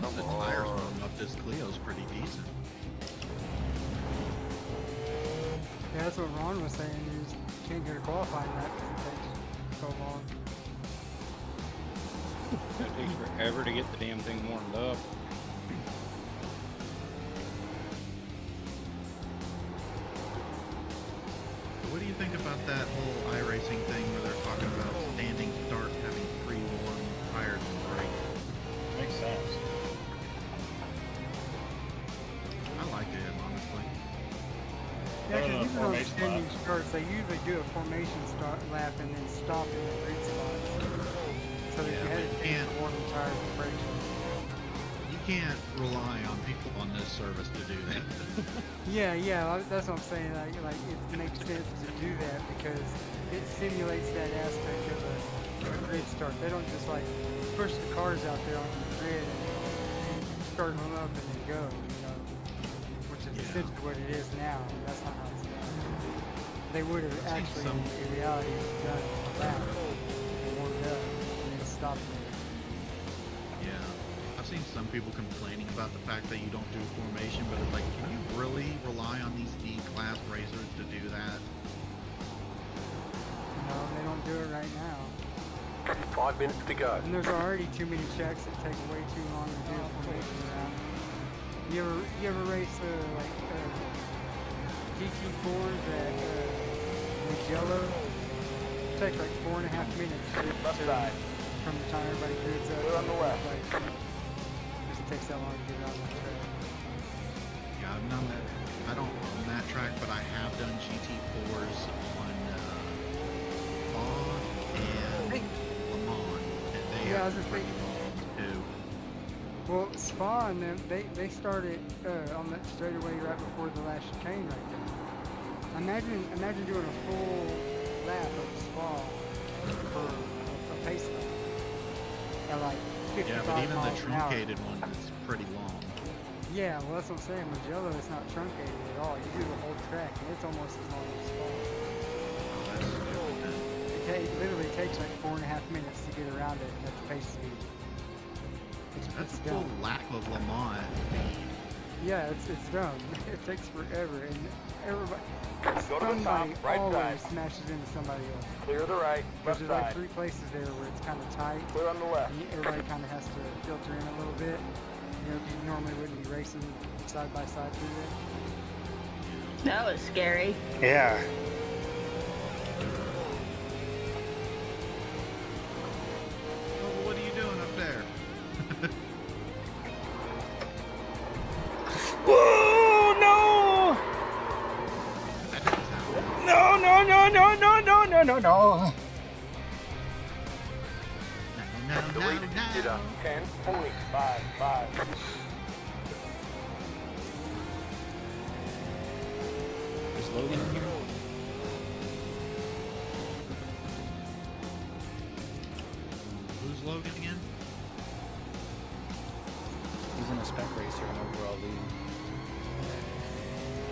Once the tires warm up, this Clio's pretty decent. Yeah, that's what Ron was saying. You just can't get a qualifying lap because it takes so long. It takes forever to get the damn thing warmed up. So what do you think about that whole iRacing thing where they're talking about standing start having pre-warm tires and brakes? Makes sense. I like it, honestly. Yeah, because even on formation standing lap. starts, they usually do a formation start lap and then stop in the grid spot. So that Yeah, you had but to you can't- warm the tires and brakes. You can't rely on people on this service to do that. Yeah, that's what I'm saying. Like it makes sense to do that because it simulates that aspect of a grid start. They don't just like push the cars out there on the grid and start them up and then go, you know, which is essentially what it is now. That's not how it's done. They would have actually, some- in reality, done it. lap. And warmed up, and then stopped there. Yeah. I've seen some people complaining about the fact that you don't do formation, but it's like, can you really rely on these D-class racers to do that? No, they don't do it right now. 5 minutes to go. And there's already too many checks that take way too long to do a formation round. You ever race GT4s at Mugello? It takes like 4.5 minutes from the time everybody gets up. We're on the left. Because it takes that long to get around that track. Yeah, I've done that. I don't own that track, but I have done GT4s on Fog and Le Mans, and they Yeah, I have was just pretty thinking. long too. Well, Spa and them, they started on that straightaway right before the last chicane right there. Imagine doing a full lap of Spa for a pace lap at like 55 Yeah, but even the miles an hour. truncated one is pretty long. Yeah, well that's what I'm saying. Mugello is not truncated at all. You do the whole track and it's almost as long as Spa. It literally takes like 4.5 minutes to get around it at the pace speed. That's a full lap of Le Mans at speed. Yeah, it's done. It takes forever, and everybody, Go to the top, somebody right always side. smashes into somebody else. Clear the right, left There's like side. 3 places there where it's kind of tight. Clear on the left. And everybody kind of has to filter in a little bit. You know, you normally wouldn't be racing side by side through there. That was scary. Yeah. Oh, what are you doing up there? Whoa, no! No, no, no, no, no, no, no, no, no. The lead to consider 10.55. Is Logan in here? Who's Logan again? He's in a spec racer and overall lead.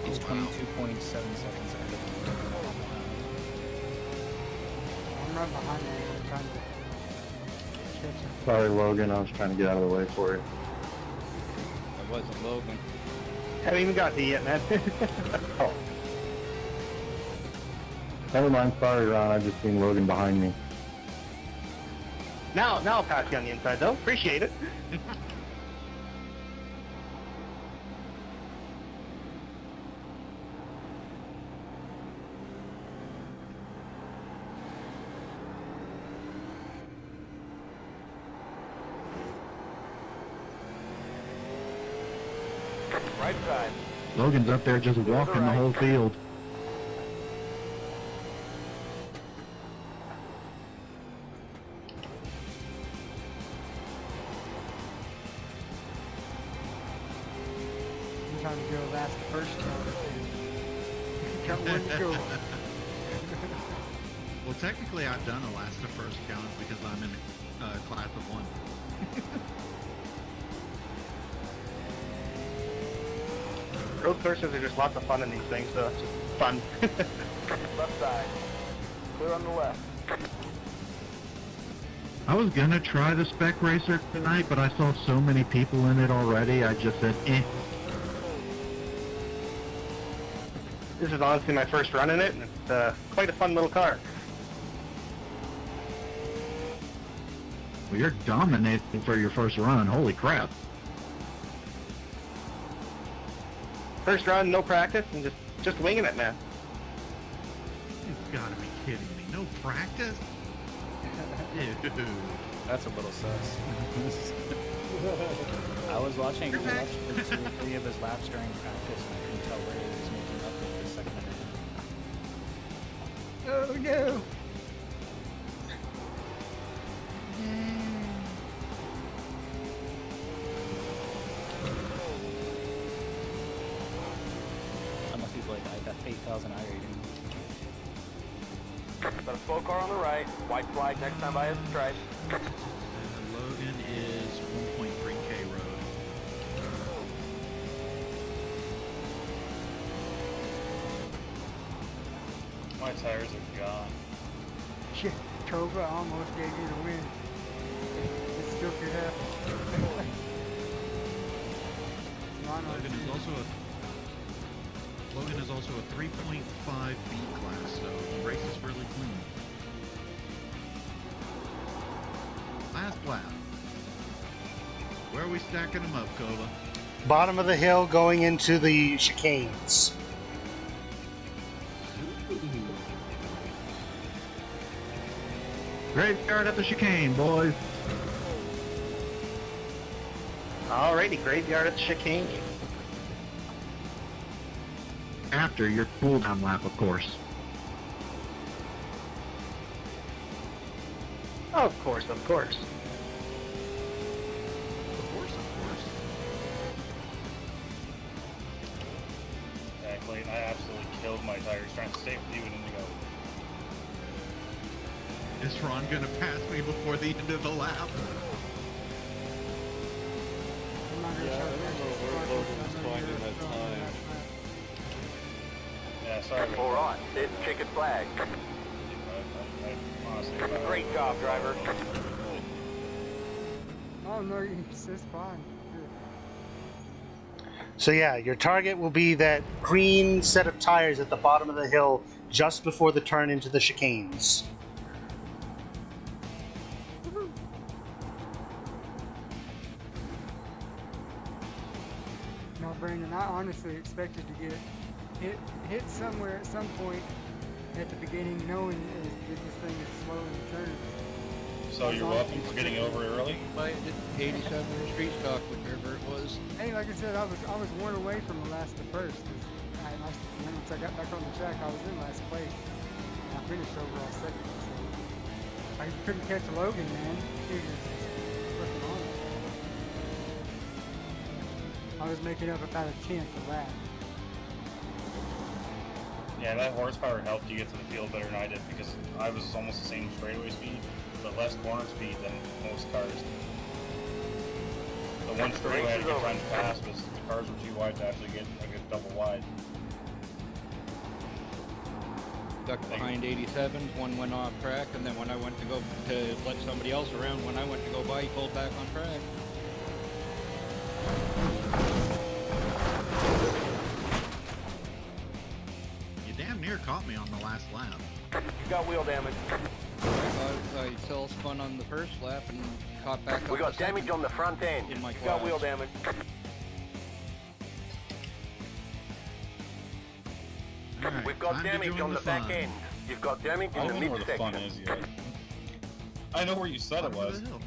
He's 22.7 seconds ahead of him. I'm right behind you. I'm trying to catch him. Sorry, Logan. I was trying to get out of the way for you. That wasn't Logan. Haven't even got to you yet, man. Oh. Never mind. Sorry, Ron. I just seen Logan behind me. Now I'll pass you on the inside, though. Appreciate it. Right side. Logan's up there just walking the whole field. I'm trying to go last the first time. Got one to go. Well, technically, I've done a last to first challenge because I'm in a class of 1. Road courses are just lots of fun in these things, so it's just fun. Left side. Clear on the left. I was gonna try the spec racer tonight, but I saw so many people in it already. I just said, eh. This is honestly my first run in it, and it's quite a fun little car. Well, you're dominating for your first run. Holy crap. First run, no practice, and just winging it, man. You've got to be kidding me. No practice? Dude. That's a little sus. I was watching 2 or 3 of his laps during practice and I couldn't tell where he was making up with the second and a half. Oh no! Unless he's like, I got 8,000 iRating. Got a slow car on the right. White flag next time by his stripe. Logan is 1.3K road. My tires are gone. Shit. Kova almost gave you the win. It still could have. Logan is also a 3.5 B class, so the race is really clean. Last lap. Where are we stacking them up, Kova? Bottom of the hill going into the chicanes. Graveyard at the chicane, boys. Alrighty, graveyard at the chicane. After your cooldown lap, of course. Of course, of course. Exactly, and I absolutely killed my tires trying to stay with you and Indigo. Is Ron gonna pass me before the end of the lap? Yeah, I don't know where Logan was finding that time. Yeah, sorry. Alright, then checkered flag. Great job, driver. Oh no, it's fine. So yeah, your target will be that green set of tires at the bottom of the hill just before the turn into the chicanes. No, Brandon, I honestly expected to get hit somewhere at some point at the beginning, knowing that this thing is slow in turns. So you're welcome for getting over early. By 87 street stock, whatever it was. Hey, like I said, I was one away from the last to first. Once I got back on the track, I was in last place. And I finished overall second. So I couldn't catch Logan, man. He was working on it. I was making up about a tenth a lap. Yeah, that horsepower helped you get to the field better than I did because I was almost the same straightaway speed, but less corner speed than most cars. The one straightaway I had to get trying to pass was the cars were too wide to actually get like a double wide. Duck behind 87s, one went off track, and then when I went to go to let somebody else around, when I went to go by, he pulled back on track. You damn near caught me on the last lap. You got wheel damage. I fell spun on the first lap and caught back up. We got damage on the front end. In my You class. got wheel damage. Right, We've got damage on the back end. You've got damage I in the don't know where the fun midsection. is yet. I know where you said it Bottom of was. the hill.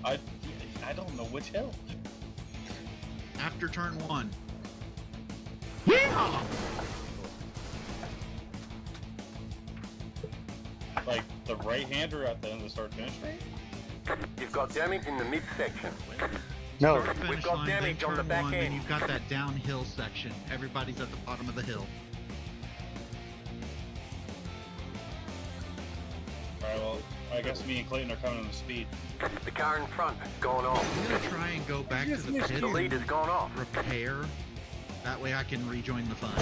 I don't know which hill. After turn 1. Yeah! Like the right hander at the end of the start finish straight? You've got damage in the midsection. No. Start finish We've got line, damage then on the turn back 1, then end. you've got that downhill section. Everybody's at the bottom of the hill. Alright, well, I guess me and Clayton are coming on the speed. The car in front, going off. I'm gonna try and go back to the pit The lead has and gone off. repair. That way I can rejoin the fun.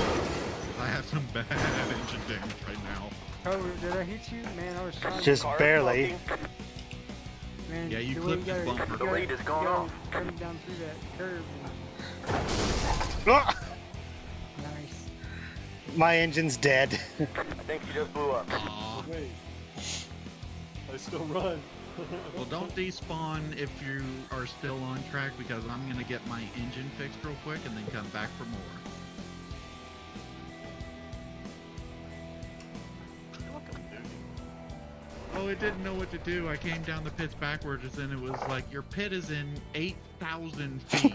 I have some bad engine damage right now. Oh, did I hit you? Man, I was trying Just Car is barely. smoking. Man, Yeah, you the way clipped his gotta- bumper. The lead has gone gotta off. Coming down through that curve. Ah! Nice. My engine's dead. I think you just blew up. Aw. Wait. I still run. Well, don't despawn if you are still on track because I'm gonna get my engine fixed real quick and then come back for more. Oh, it didn't know what to do. I came down the pits backwards and it was like, your pit is in 8,000 feet.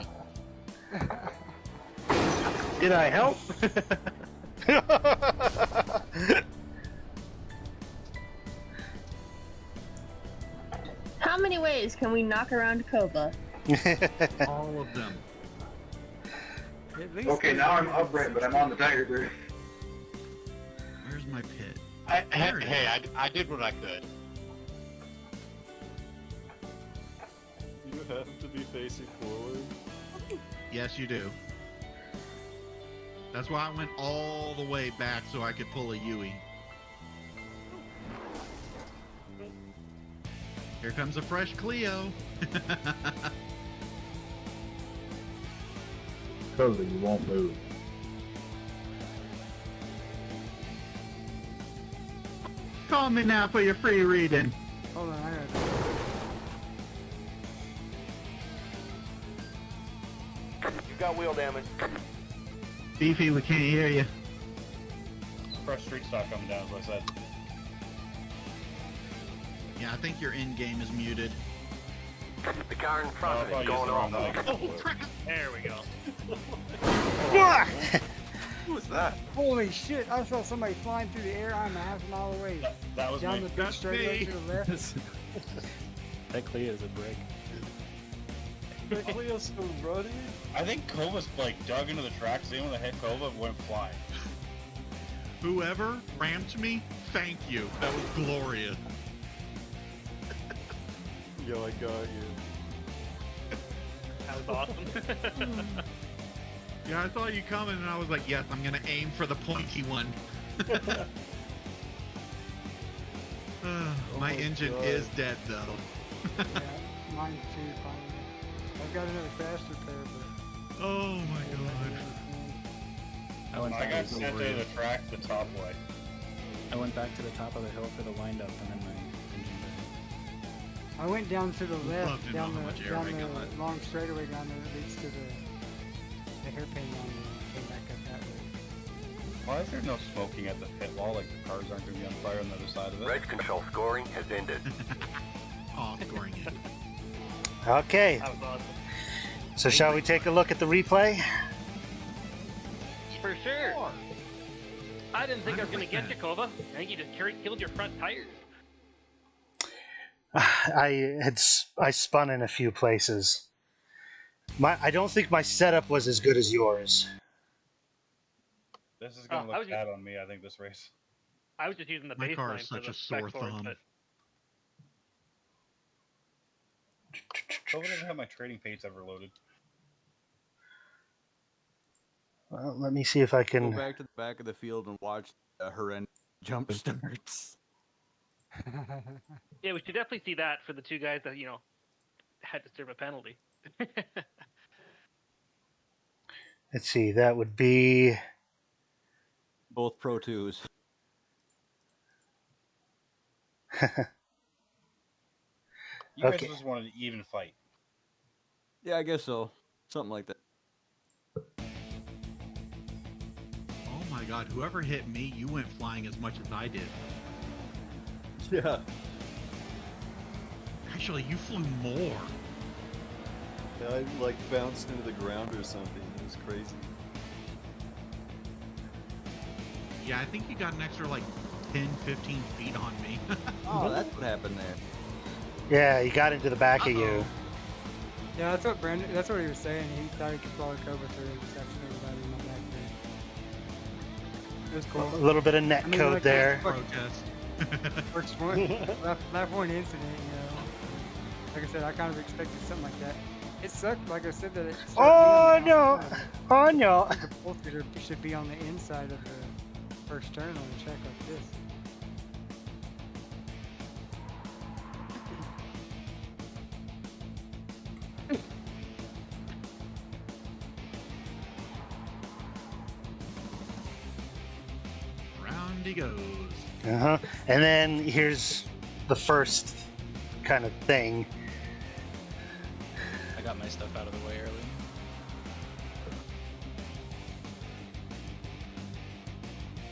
Did I help? How many ways can we knock around Kova? All of them. At least Okay, now I'm upright, but I'm on the tire group. Where's my pit? I did what I could. You have to be facing forward. Yes, you do. That's why I went all the way back so I could pull a Yui. Here comes a fresh Clio. Cozy, you won't move. Call me now for your free reading. Hold on, I got You got wheel damage. Beefy, we can't hear you. Fresh street stock coming down, as I said. Yeah, I think your in game is muted. The car in front of it going off. Oh crap! There we go. Who was that? Holy shit! I saw somebody flying through the air. I'm a half mile away. That was down me. the big straightaway to the left. That Cleo is a brick. The Cleo's so ruddy. I think Kova's like dug into the track, same when the hit Kova went flying. Whoever ramped me, thank you. That was glorious. Yo, I got you. That was awesome. Yeah, I saw you coming and I was like, yes, I'm gonna aim for the pointy one. My engine is dead though. Yeah, mine too, finally. I've got another faster pair, but... Oh my god. I got sent to the track the top way. I went back to the top of the hill for the wind up, and then my engine died. I went down to the Love left, to know down how much air the I got. long straightaway down there that leads to the hairpin line, and came back up that way. Why is there no smoking at the pit wall? Like the cars aren't going to be on fire on the other side of it? Race control scoring has ended. Oh, scoring it. Okay, That was awesome. so shall we take a look at the replay? For sure. I didn't think I was going to get you, Kova. I think you just killed your front tires. I spun in a few places. I don't think my setup was as good as yours. This is going to I look was bad on me, I think, this race. I was just using the My car baseline is for such the a sore spec for it, thumb. but Kova doesn't have my trading paints ever loaded. Well, let me see if I Go can... back to the back of the field and watch the horrendous jump starts. yeah, we should definitely see that for the two guys that had to serve a penalty. Let's see, that would be... Both Pro 2s. You guys Okay. just wanted an even fight. Yeah, I guess so. Something like that. Oh my god, whoever hit me, you went flying as much as I did. Yeah. Actually, you flew more. Yeah, I like bounced into the ground or something. It was crazy. Yeah, I think you got an extra like 10, 15 feet on me. Oh, that's what happened there. Yeah, he got into the back of you. Yeah, that's what that's what he was saying. He thought he could follow Cobra through the intersection without even on back there. It was cool. A little bit of net code like, there. Protest. First one, lap one incident, Like I said, I kind of expected something like that. It sucked, like I said, that it sucked Oh me on the no! outside. Oh no! I think the pole shooter should be on the inside of the first turn on a track like this. Round he goes. Uh-huh. And then here's the first kind of thing. I got my stuff out of the way early.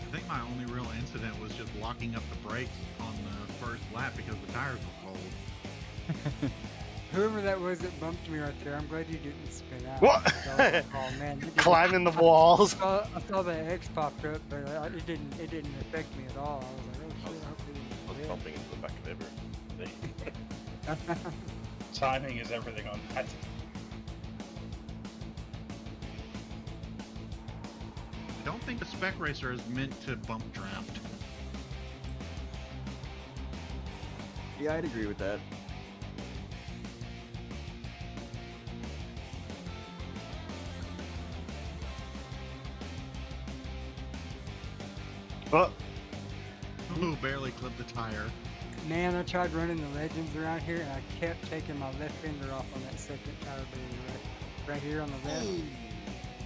I think my only real incident was just locking up the brakes on the first lap because the tires were cold. Whoever that was that bumped me right there, I'm glad you didn't spin out. What? Oh man, you didn't- Climbing the walls. I saw that X popped up, but it didn't affect me at all. I was like, oh shit, I hope I was it bumping into the back of Ever. Timing is everything on that. I don't think the spec racer is meant to bump draft. Yeah, I'd agree with that. Oh, Ooh, barely clipped the tire. Man, I tried running the Legends around here, and I kept taking my left fender off on that second tire barrier right here on the left.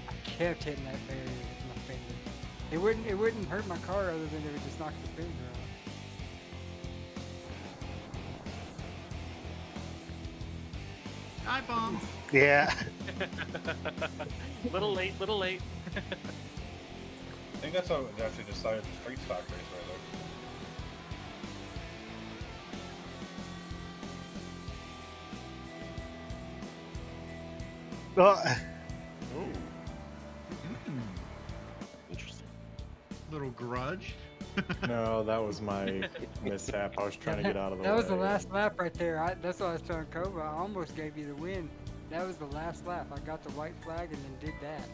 I kept hitting that barrier with my fender. It wouldn't hurt my car other than it would just knock the fender off. Hi, bomb. Yeah. Little late, little late. I think that's how they actually decided the street stock race right there. Oh, Interesting. Little grudge. No, that was my mishap. I was trying to get out of the way. That was the last lap right there. That's what I was telling Kova. I almost gave you the win. That was the last lap. I got the white flag and then did that.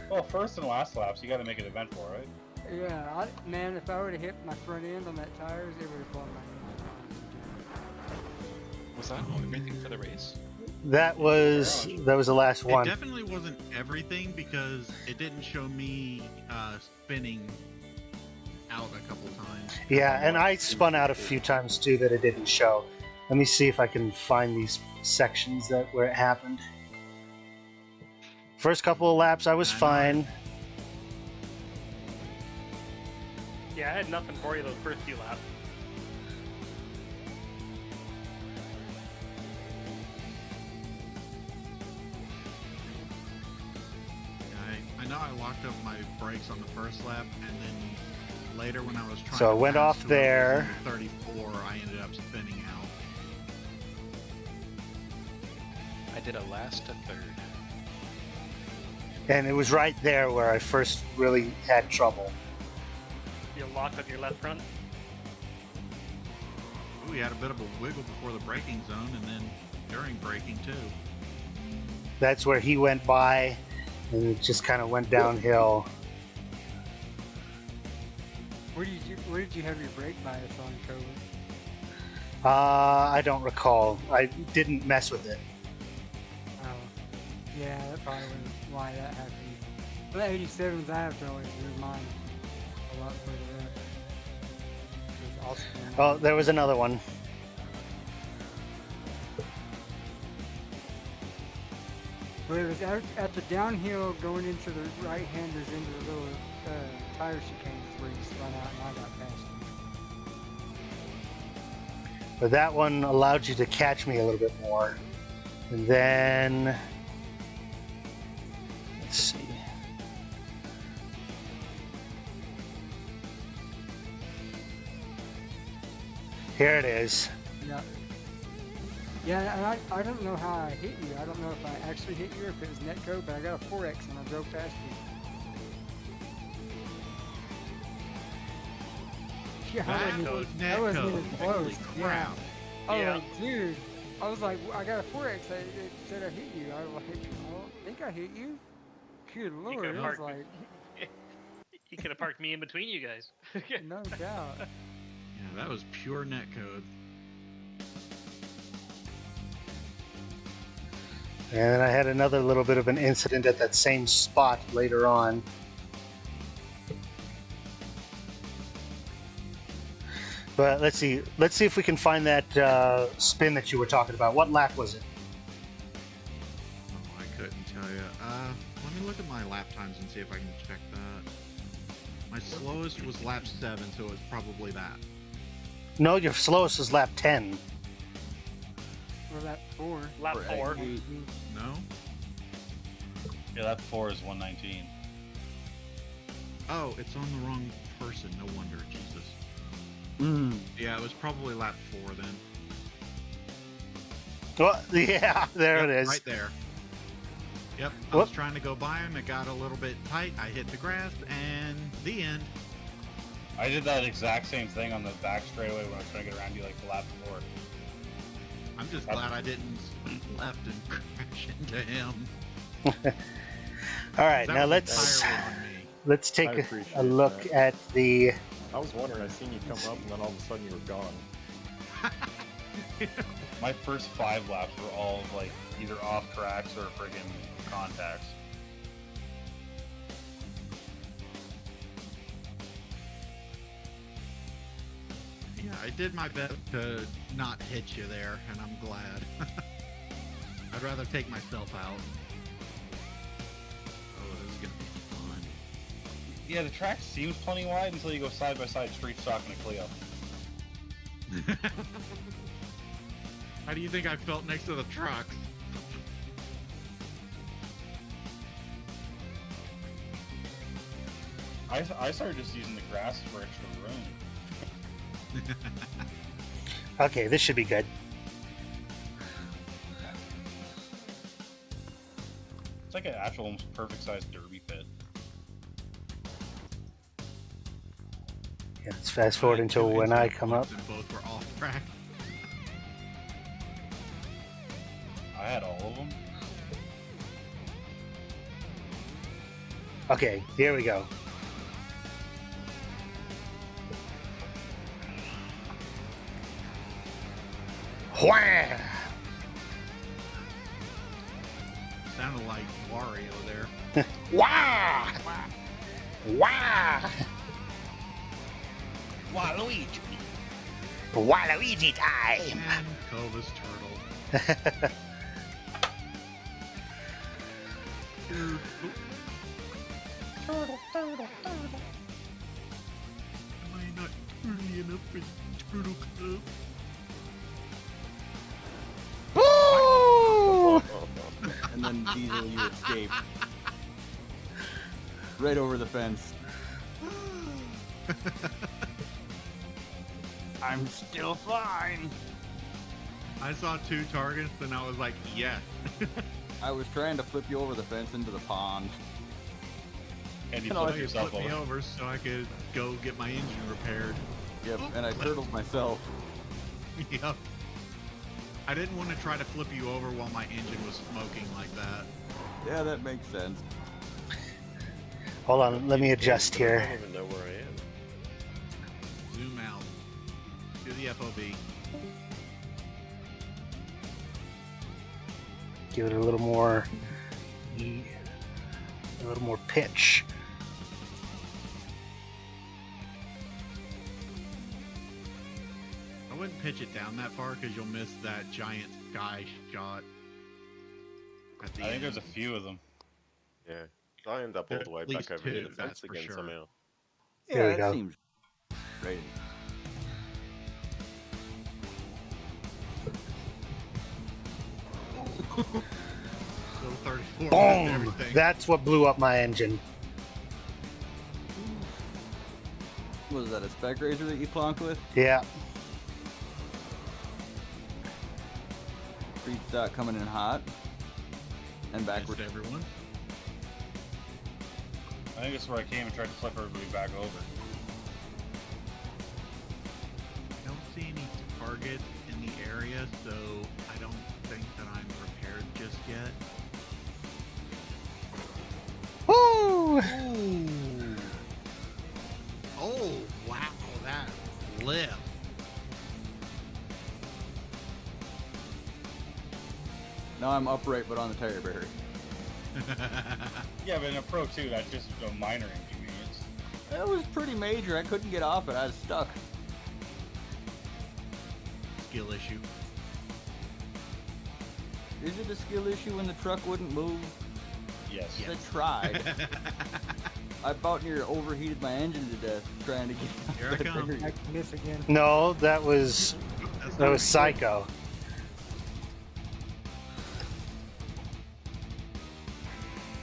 Well, first and last laps, you got to make an event for, right? Yeah, man, if I would have hit my front end on that tires, it would have blown my Was that everything for the race? that was the last It one. definitely wasn't everything because it didn't show me spinning out a couple times. Yeah, and I spun out a few times too that it didn't show. Let me see if I can find these sections where it happened. First couple of laps, I was fine. Yeah, I had nothing for you those first few laps. I know I locked up my brakes on the first lap, and then later when I was trying So to it went pass off to there. 34, I ended up spinning out. I did a last to third. And it was right there where I first really had trouble. You locked up your left front. Ooh, we had a bit of a wiggle before the braking zone, and then during braking too. That's where he went by, and it just kind of went downhill. Where did you have your brake bias on, Kova? I don't recall. I didn't mess with it. Oh, yeah, that probably was why that happened. But the 87s, I have to always move mine a lot further up. It's also Oh, there was another one. But it was at the downhill going into the right-handers into the little tire chicanes where you spun out and I got past you. But that one allowed you to catch me a little bit more. And then, let's see. Here it is. Yeah. Yeah, and I don't know how I hit you. I don't know if I actually hit you or if it was netcode, but I got a 4X and I drove past you. Yeah, that wasn't even close. Yeah. I was like, dude. I was like, I got a 4X. It said I hit you. I was like, I don't think I hit you. Good lord. It was like... You could have parked me in between you guys. No doubt. Yeah, that was pure netcode. And then I had another little bit of an incident at that same spot later on. But let's see if we can find that spin that you were talking about. What lap was it? Oh, I couldn't tell you. Let me look at my lap times and see if I can check that. My slowest was lap 7, so it was probably that. No, your slowest was lap 10. Or lap 4. Lap 4. No? Yeah, lap 4 is 119. Oh, it's on the wrong person. No wonder. Jesus. Yeah, it was probably lap 4 then. Well, yeah, there it is. Right there. Yep, I was trying to go by him. It got a little bit tight. I hit the grass, and the end. I did that exact same thing on the back straightaway when I was trying to get around you like the lap 4. I'm just glad I didn't spin left and crash into him. All right, That now was entirely let's take a look at the. I was wondering, I seen you come up and then all of a sudden you were gone. My first 5 laps were all like either off tracks or friggin' contacts. I did my best to not hit you there, and I'm glad. I'd rather take myself out. Oh, this is gonna be fun. Yeah, the track seems plenty wide until you go side by side street stock in a Clio. How do you think I felt next to the truck? I started just using the grass for extra room. Okay, this should be good. It's like an actual almost perfect sized derby pit. Yeah, let's fast forward until when I come up. And both were off track. I had all of them. Okay, here we go. Wham! Sounded like Wario there. Wah! Wah! Waluigi. Waluigi time! And Kova's turtle. Turtle. Am I not turtly enough for Turtle Club? Woo! And then Diesel, you escape. Right over the fence. I'm still fine. I saw 2 targets and I was like, yes. I was trying to flip you over the fence into the pond. And you So flipped you yourself flipped me over. over so I could go get my engine repaired. Yep, and I turtled myself. Yep. I didn't want to try to flip you over while my engine was smoking like that. Yeah, that makes sense. Hold on, let me adjust I here. don't even know where I am. Zoom out. Do the FOV. Give it a little more pitch. I wouldn't pitch it down that far because you'll miss that giant sky shot. At the I think end. there's a few of them. Yeah. So I end up all the way At least back over near 2, the that's fence for again sure. somehow. There Yeah, we that go. seems great. Little 34 Boom! and everything. That's what blew up my engine. Was that a spec razor that you plonked with? Yeah. Street stock coming in hot. And backward. Missed everyone. I think that's where I came and tried to flip everybody back over. I don't see any targets in the area, so I don't think that I'm prepared just yet. Woo! Ooh. Oh, wow, that flip. Now I'm upright but on the tire barrier. Yeah, but in a Pro 2, that's just a minor inconvenience. That was pretty major. I couldn't get off it. I was stuck. Skill issue. Is it a skill issue when the truck wouldn't move? Yes. I tried. I about near overheated my engine to death trying to get off Here I that come. barrier. I can miss again. No, that was Psycho.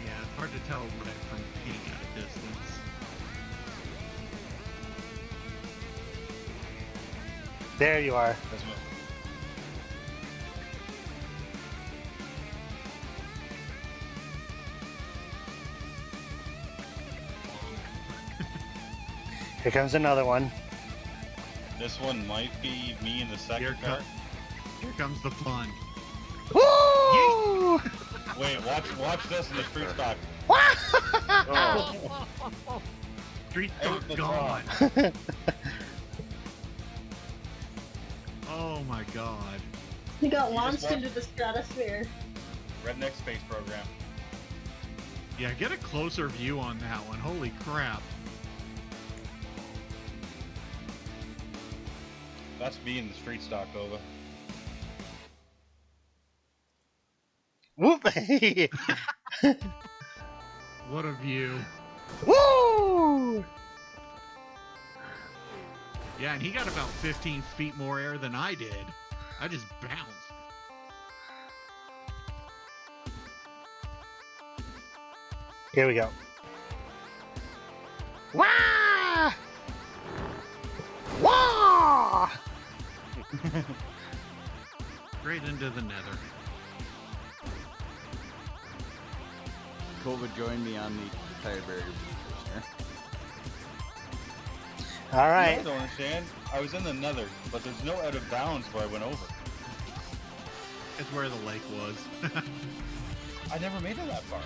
Yeah, it's hard to tell red from pink at a distance. There you are. That's what, Here comes another one. this one might be me in the second car. Here comes the fun. Woo! Wait, watch this in the street stock. Street Out stock the gone. top. Oh my god. He got You launched just into the stratosphere. Redneck Space Program. Yeah, get a closer view on that one. Holy crap. That's me in the street stock, Ova. Whoop! What a view. Woo! Yeah, and he got about 15 feet more air than I did. I just bounced. Here we go. Wah! Wah! Straight into the nether. COVID joined me on the tire barrier. All right. I don't understand. I was in the nether, but there's no out of bounds where I went over. It's where the lake was. I never made it that far.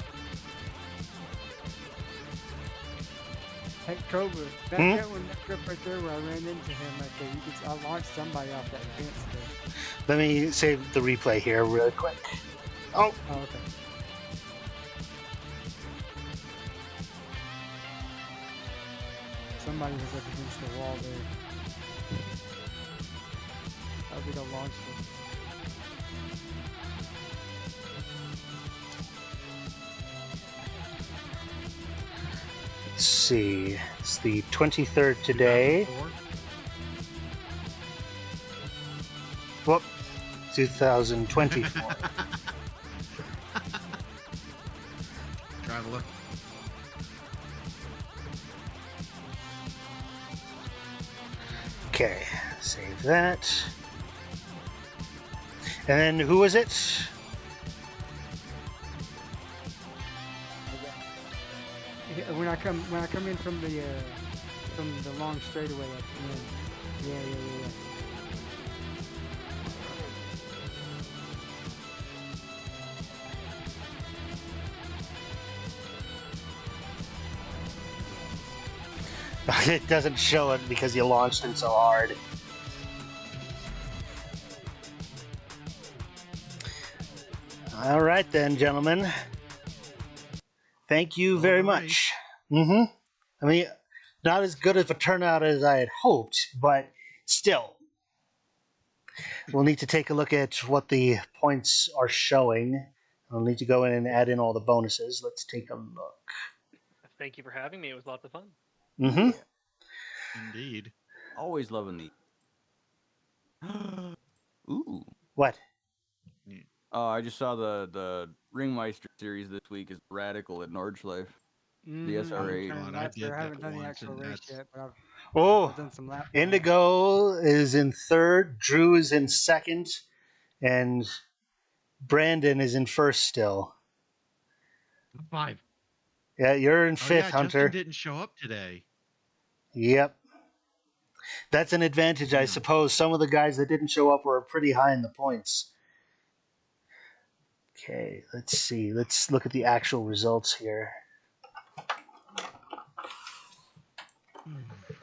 Hey, Cobra, back there when that trip right there where I ran into him right there, I launched somebody off that fence there. Let me save the replay here real quick. Oh. Oh, okay. Somebody was up against the wall there. I think I launched him. Let's see. It's the 23rd today. Whoop. 2024. Traveler. Okay, save that. And then who was it? When I come in from the long straightaway at the end. Yeah. It doesn't show it because you launched him so hard. All right then, gentlemen. Thank you very much. I mean, not as good of a turnout as I had hoped, but still. We'll need to take a look at what the points are showing. I'll need to go in and add in all the bonuses. Let's take a look. Thank you for having me. It was lots of fun. Mm-hmm. Indeed. Always loving these. Ooh. What? I just saw the Ringmeister series this week is Radical at Nordschleife. The SR8. I haven't done the actual race yet, but I've done some laps. Indigo is in third, Drew is in second, and Brandon is in first still. 5. Yeah, you're in fifth, Hunter. Justin didn't show up today. Yep. That's an advantage, I suppose. Some of the guys that didn't show up were pretty high in the points. Okay, let's see. Let's look at the actual results here.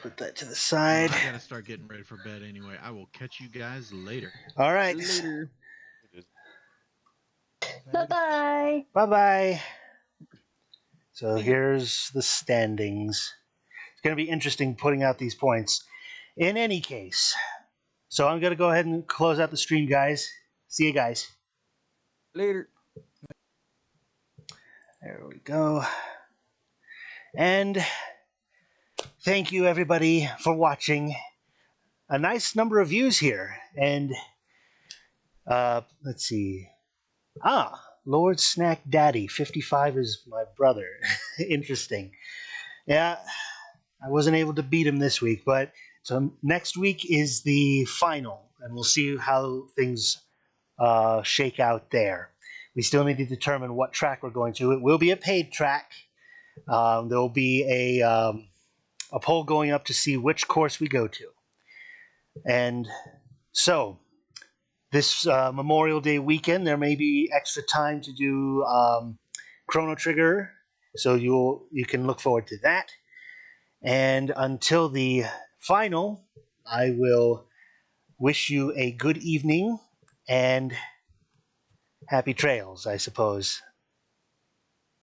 Put that to the side. I gotta start getting ready for bed anyway. I will catch you guys later. All right. Later. Bye-bye. Bye-bye. So here's the standings. It's going to be interesting putting out these points. In any case, so I'm going to go ahead and close out the stream, guys. See you guys. Later. There we go. And thank you, everybody, for watching. A nice number of views here. And let's see. Lord Snack Daddy, 55 is my brother. Interesting. Yeah, I wasn't able to beat him this week, but so next week is the final, and we'll see how things shake out there. We still need to determine what track we're going to. It will be a paid track. There will be a poll going up to see which course we go to. And so this Memorial Day weekend, there may be extra time to do Chrono Trigger, so you can look forward to that. And until the final, I will wish you a good evening and happy trails, I suppose.